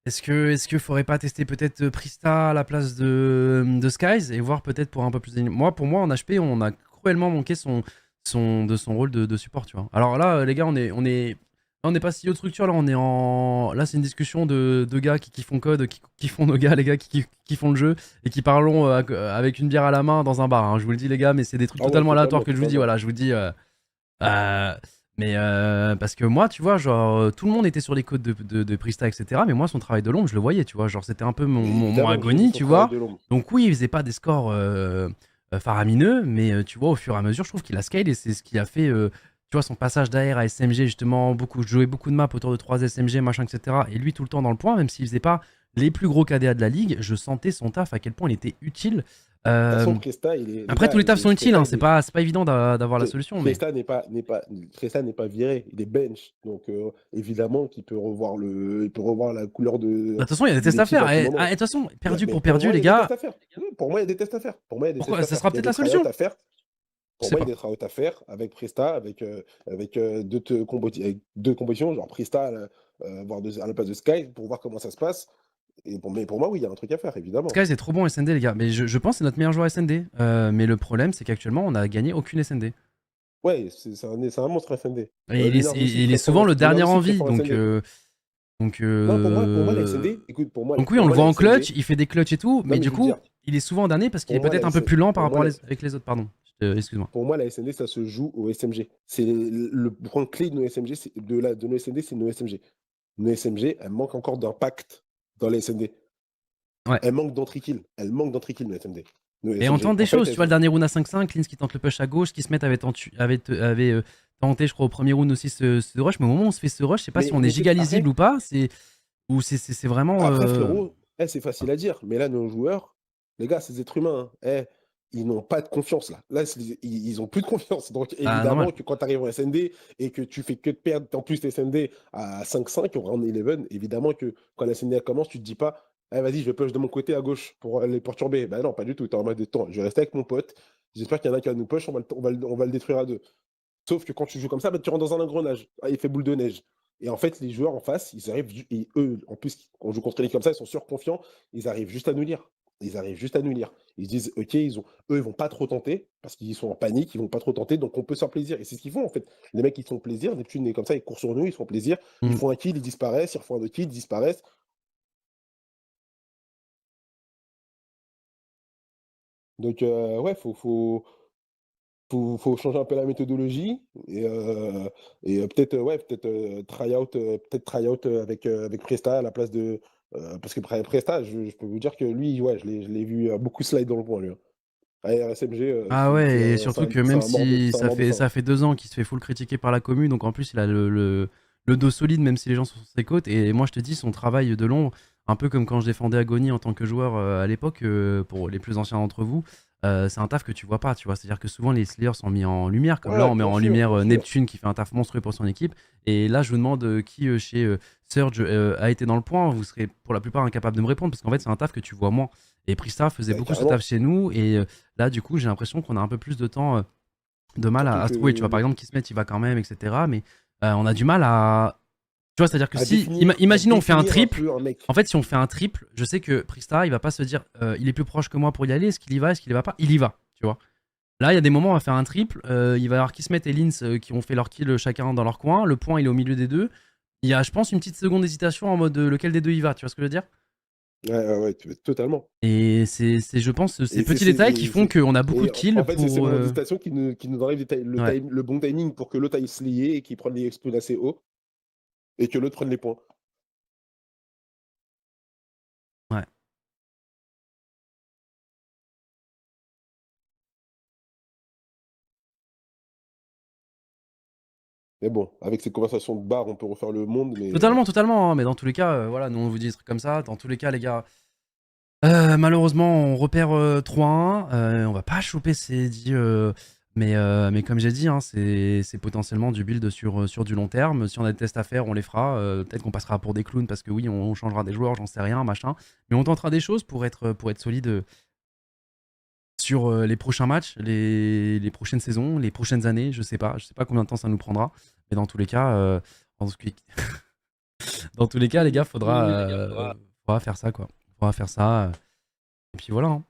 Est-ce que faudrait pas tester peut-être Prista à la place de Skies et voir peut-être pour un peu plus pour moi en HP on a cruellement manqué de son rôle de support, tu vois. Alors là les gars on est pas si haut de structure, là on est en là c'est une discussion de gars qui font code, qui font nos gars, les gars qui font le jeu et qui parlons avec une bière à la main dans un bar, hein. Je vous le dis les gars, mais c'est des trucs Ah ouais, totalement aléatoires que je vous dis, totalement. voilà, je vous dis mais parce que moi, tu vois, genre, tout le monde était sur les codes de Prista, etc. Mais moi, son travail de l'ombre, je le voyais, tu vois. Genre, c'était un peu Mais mon évidemment, j'ai vu agonie, son tu travail vois. de l'ombre. Donc, oui, il faisait pas des scores faramineux, mais tu vois, au fur et à mesure, je trouve qu'il a scale et c'est ce qui a fait, tu vois, son passage d'AR à SMG, justement, jouer beaucoup de maps autour de 3 SMG, machin, etc. Et lui, tout le temps dans le point, même s'il faisait pas les plus gros KDA de la ligue, je sentais son taf, à quel point il était utile. De toute façon, Euh, Presta, il est. Les Après, gars, tous les tafs sont utiles, Presta, hein. il C'est pas évident d'avoir la solution, mais. Presta n'est pas viré, il est bench. Donc évidemment qu'il peut il peut revoir la couleur De toute façon, il y a des de tests à l'équipe faire. à tout Et, moment. de toute façon, perdu Mais pour pour perdu, moi, les il y a des gars. tests à faire. Pour moi, il y a des tests à faire. Pour moi, il y a des Pourquoi tests à ça faire. sera Il y a peut-être des la tryouts solution? à faire. Je Pour sais moi, il y pas. a des tryouts à faire avec Presta, avec avec deux compositions, genre Presta à la place de Sky, pour voir comment ça se passe. Mais pour moi, oui, il y a un truc à faire, évidemment. Sky, c'est trop bon SND, les gars. Mais je pense que c'est notre meilleur joueur SND. Mais le problème, c'est qu'actuellement, on n'a gagné aucune SND. Ouais, c'est un monstre FND. Et Lunars aussi, il est très souvent fort. le Lunars dernier aussi, en très vie. fort Donc, SND. donc, Non, pour moi, la SND, écoute, oui, on pour le moi, voit la en clutch, SND, il fait des clutches et tout. non, Mais mais du je veux coup, dire, il est souvent dernier parce qu'il est pour moi, peut-être la un peu SND, plus lent par pour moi, rapport la, avec les autres. Pardon. Excuse-moi. pour moi, la SND, ça se joue au SMG. C'est le point clé de nos SMG, de nos SND, c'est nos SMG. Nos SMG, elles manquent encore d'impact dans les SND. Ouais. Elles manquent d'entrée-kill. Elles manquent d'entrée-kill, nos SMD. Nos Et on SMG. tente des En fait, choses, tu vois, le dernier round à 5-5, Lins qui tente le push à gauche, Kismet avait tenté, je crois, au premier round aussi ce rush, mais au moment où on se fait ce rush, je sais pas si on est giga lisible ou pas, ou c'est vraiment. Après, frérot, c'est facile à dire, mais là, nos joueurs, les gars, c'est des êtres humains. Hein. Ils n'ont pas de confiance là. Là, ils ont plus de confiance. Donc, évidemment, normal. que quand tu arrives en SND et que tu fais que de perdre, en plus, tes SND à 5-5 au round 11, évidemment que quand la SND elle commence, tu te dis pas, vas-y, je vais push de mon côté à gauche pour les perturber. Ben non, pas du tout. Tu es en mode de temps. Je vais rester avec mon pote. J'espère qu'il y en a qui va nous push, on va le détruire à deux. Sauf que quand tu joues comme ça, tu rentres dans un engrenage. Il fait boule de neige. Et en fait, les joueurs en face, ils arrivent, et eux, en plus, quand on joue contre les comme ça, ils sont surconfiants, ils arrivent juste à nous lire. Ils arrivent juste à nous lire. Ils se disent, ok, eux, ils vont pas trop tenter, parce qu'ils sont en panique, ils vont pas trop tenter, donc on peut se faire plaisir. Et c'est ce qu'ils font, en fait. Les mecs, ils se font plaisir, Neptune est comme ça, ils courent sur nous, ils se font plaisir, ils font un kill, ils disparaissent, ils refont un autre kill, ils disparaissent. Donc, ouais, faut changer un peu la méthodologie et peut-être peut-être try out avec Presta à la place de parce que Presta je peux vous dire que lui ouais je l'ai vu beaucoup slide dans le point lui. Hein. RSMG Ah ouais, et c'est surtout que même si c'est un mort de faim. ça fait 2 ans qu'il se fait full critiquer par la commu, donc en plus il a le dos solide même si les gens sont sur ses côtes. Et moi je te dis, son travail de l'ombre, un peu comme quand je défendais Agony en tant que joueur à l'époque, pour les plus anciens d'entre vous, c'est un taf que tu vois pas, tu vois. C'est-à-dire que souvent les Slayers sont mis en lumière, comme là Ouais, on met bien en sûr, lumière bien sûr. Neptune qui fait un taf monstrueux pour son équipe. Et là je vous demande qui chez Surge a été dans le point, vous serez pour la plupart incapable de me répondre parce qu'en fait c'est un taf que tu vois moins. Et Prista faisait Bah, beaucoup ce carrément. taf chez nous et là du coup j'ai l'impression qu'on a un peu plus de temps de mal Surtout à se trouver. Tu vois, par exemple Kismet il va quand même, etc. Mais on a du mal à... Tu vois, c'est-à-dire que À si, définir, imaginons on fait un définir triple, peu un mec. en fait si on fait un triple, je sais que Prista il va pas se dire il est plus proche que moi pour y aller, est-ce qu'il y va, est-ce qu'il y va pas, il y va, tu vois. Là il y a des moments on va faire un triple, il va y avoir Kismet et Lins qui ont fait leur kill chacun dans leur coin, le point il est au milieu des deux, il y a je pense une petite seconde d'hésitation en mode lequel des deux y va, tu vois ce que je veux dire. Ouais, totalement. Et c'est je pense ces Et petits détails qui font qu'on a beaucoup de kills en fait, c'est ces pour... moments d'hésitation qui nous enlèvent Ouais. le bon timing pour que l'autre aille se lier et qu'il prenne les explosions assez haut et que l'autre prenne les points. Ouais. Mais bon, avec ces conversations de bar, on peut refaire le monde. Mais Totalement, hein, mais dans tous les cas, voilà, nous on vous dit des trucs comme ça. Dans tous les cas, les gars, malheureusement, on repère 3-1. On va pas choper ces 10. Mais comme j'ai dit, hein, c'est potentiellement du build sur du long terme. Si on a des tests à faire, on les fera. Peut-être qu'on passera pour des clowns parce que oui, on changera des joueurs, j'en sais rien, machin. Mais on tentera des choses pour être solide sur les prochains matchs, les prochaines saisons, les prochaines années. Je sais pas combien de temps ça nous prendra. Mais dans tous les cas, dans tous les cas, les gars, faudra faire ça, quoi. Faudra faire ça. Et puis voilà. Hein.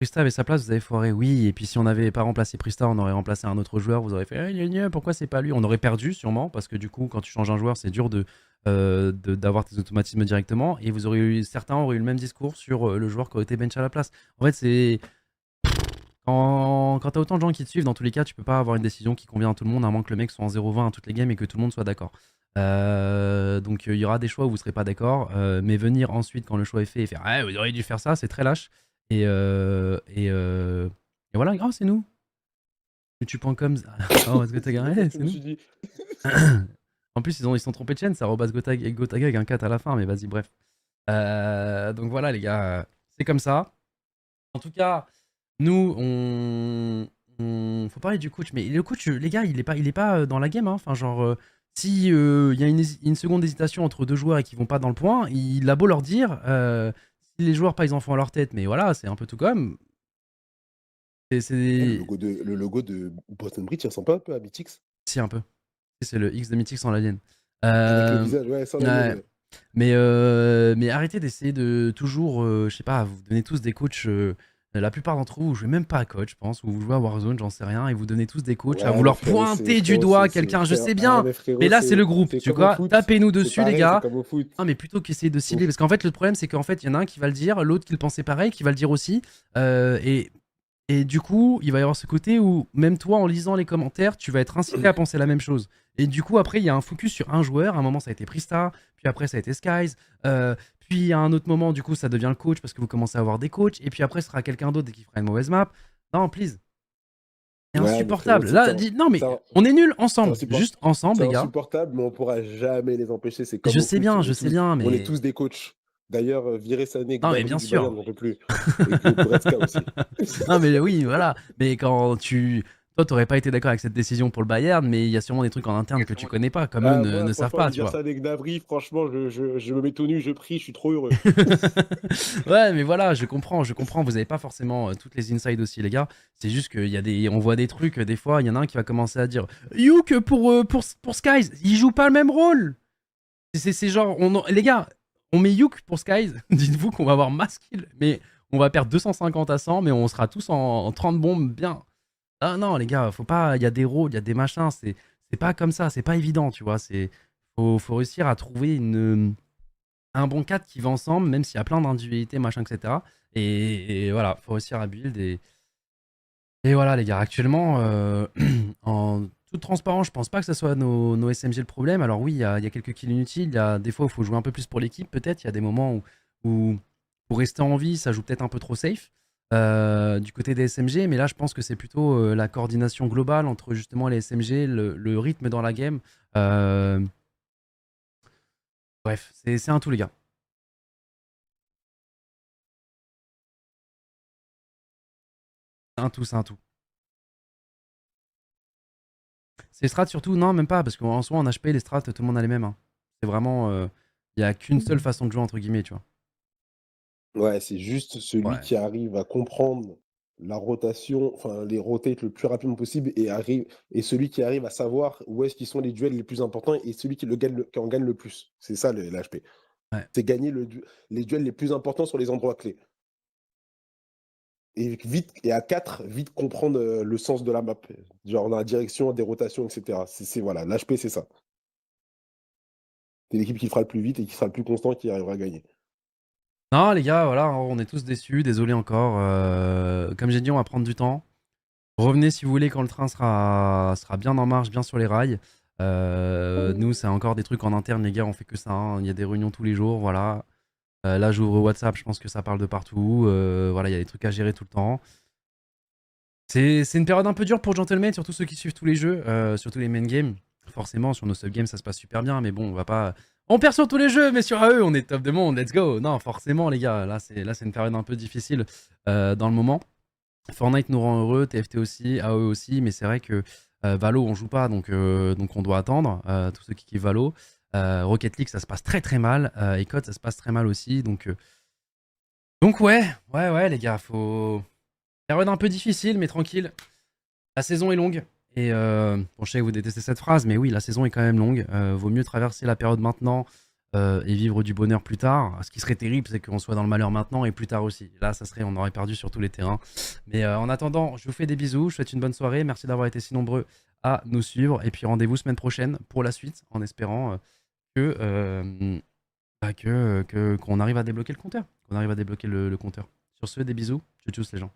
Prista avait sa place, vous avez foiré. Oui, et puis si on n'avait pas remplacé Prista, on aurait remplacé un autre joueur. Vous aurez fait pourquoi c'est pas lui? On aurait perdu sûrement, parce que du coup, quand tu changes un joueur, c'est dur d'avoir tes automatismes directement. Et certains auraient eu le même discours sur le joueur qui aurait été bench à la place. En fait, c'est. Quand t'as autant de gens qui te suivent, dans tous les cas, tu peux pas avoir une décision qui convient à tout le monde, à moins que le mec soit en 0-20 à toutes les games et que tout le monde soit d'accord. Donc il y aura des choix où vous serez pas d'accord, mais venir ensuite quand le choix est fait et faire ah, vous auriez dû faire ça, c'est très lâche. Et voilà, oh, c'est nous. YouTube.com. Oh, Gotaga, c'est nous. En plus, ils sont trompés de chaîne, c'est Gotaga avec un 4 à la fin, mais vas-y, bref. Donc voilà, les gars, c'est comme ça. En tout cas, nous, faut parler du coach, mais le coach, les gars, il est pas dans la game. Hein. Enfin, genre, si y a une seconde hésitation entre deux joueurs et qu'ils vont pas dans le point, il a beau leur dire, si les joueurs pas ils en font à leur tête, mais voilà, c'est un peu tout comme. Le logo de Boston Bridge, il ressemble pas un peu à Mythix? Si, un peu. C'est le X de Mythix sans l'alien. Avec le visage, ouais, sans l'alien. Ouais. Mais arrêtez d'essayer de toujours, je sais pas, vous donnez tous des coachs. La plupart d'entre vous, vous jouez même pas à coach, je pense, ou vous jouez à Warzone, j'en sais rien, et vous donnez tous des coachs à vouloir pointer du doigt quelqu'un, je sais bien, mais là c'est le groupe, tu vois, tapez-nous dessus les gars. Non mais plutôt qu'essayer de cibler, parce qu'en fait le problème c'est qu'en fait il y en a un qui va le dire, l'autre qui le pensait pareil, qui va le dire aussi, et du coup il va y avoir ce côté où même toi en lisant les commentaires, tu vas être incité à penser la même chose. Et du coup après il y a un focus sur un joueur, à un moment ça a été Prista, puis après ça a été Skies, puis à un autre moment, du coup, ça devient le coach parce que vous commencez à avoir des coachs. Et puis après, ce sera quelqu'un d'autre qui fera une mauvaise map. Non, please. C'est insupportable. Là, non, mais on est nuls ensemble. Juste ensemble, les gars. C'est insupportable, mais on pourra jamais les empêcher. C'est comme je sais bien, mais. On est tous des coachs. D'ailleurs, virer Sané, non, mais bien sûr. On peut plus. Et Goretzka aussi. Non, mais oui, voilà. Mais quand tu. Toi, t'aurais pas été d'accord avec cette décision pour le Bayern, mais il y a sûrement des trucs en interne que tu connais pas, comme eux ne savent pas, tu vois. Ça avec Navri, franchement, je me mets tout nu, je prie, je suis trop heureux. Ouais, mais voilà, je comprends. Vous avez pas forcément toutes les insides aussi, les gars. C'est juste on voit des trucs, des fois, il y en a un qui va commencer à dire Youk pour Skies, il joue pas le même rôle. C'est genre, les gars, on met Youk pour Skies, dites-vous qu'on va avoir mass kill, mais on va perdre 250 à 100, mais on sera tous en 30 bombes bien. Ah non, les gars, faut pas. Il y a des rôles, il y a des machins. C'est pas comme ça, c'est pas évident, tu vois. Faut réussir à trouver un bon 4 qui va ensemble, même s'il y a plein d'individualités, machin, etc. Et voilà, faut réussir à build. Et voilà, les gars, actuellement, en toute transparence, je pense pas que ce soit nos SMG le problème. Alors oui, il y a quelques kills inutiles. Il y a des fois où il faut jouer un peu plus pour l'équipe, peut-être. Il y a des moments où pour rester en vie, ça joue peut-être un peu trop safe. Du côté des SMG, mais là je pense que c'est plutôt la coordination globale entre justement les SMG, le rythme dans la game. Bref, c'est un tout, les gars. C'est un tout. C'est strat surtout, non, même pas, parce qu'en soi en HP, les strats, tout le monde a les mêmes. Hein. C'est vraiment, il n'y a qu'une seule façon de jouer, entre guillemets, tu vois. Ouais, c'est juste celui qui arrive à comprendre la rotation, enfin les rotates le plus rapidement possible et celui qui arrive à savoir où est-ce qu'ils sont les duels les plus importants et celui qui en gagne le plus. C'est ça l'HP. Ouais. C'est gagner les duels les plus importants sur les endroits clés. Et à 4, vite comprendre le sens de la map. Genre dans la direction, des rotations, etc. Voilà, l'HP c'est ça. C'est l'équipe qui fera le plus vite et qui sera le plus constant qui arrivera à gagner. Non, les gars, voilà, on est tous déçus, désolé encore. Comme j'ai dit, on va prendre du temps. Revenez si vous voulez quand le train sera bien en marche, bien sur les rails. Nous, c'est encore des trucs en interne, les gars, on fait que ça. Hein. Il y a des réunions tous les jours, voilà. Là, j'ouvre WhatsApp, je pense que ça parle de partout. Voilà, il y a des trucs à gérer tout le temps. C'est une période un peu dure pour Gentleman, surtout ceux qui suivent tous les jeux, surtout les main games. Forcément, sur nos sub-games, ça se passe super bien, mais bon, on va pas... On perd sur tous les jeux, mais sur AE, on est top de monde, let's go. Non, forcément, les gars, là, c'est une période un peu difficile dans le moment. Fortnite nous rend heureux, TFT aussi, AE aussi, mais c'est vrai que Valo, on joue pas, donc on doit attendre, tous ceux qui kiffent Valo. Rocket League, ça se passe très très mal, et COD, ça se passe très mal aussi, donc ouais, les gars, faut... Période un peu difficile, mais tranquille. La saison est longue. Et bon, je sais que vous détestez cette phrase, mais oui, la saison est quand même longue. Vaut mieux traverser la période maintenant et vivre du bonheur plus tard. Ce qui serait terrible, c'est qu'on soit dans le malheur maintenant et plus tard aussi. Là, ça serait, on aurait perdu sur tous les terrains. Mais en attendant, je vous fais des bisous. Je vous souhaite une bonne soirée. Merci d'avoir été si nombreux à nous suivre. Et puis rendez-vous semaine prochaine pour la suite, en espérant qu'on arrive à débloquer le compteur. Qu'on arrive à débloquer le compteur. Sur ce, des bisous. Tchuss les gens.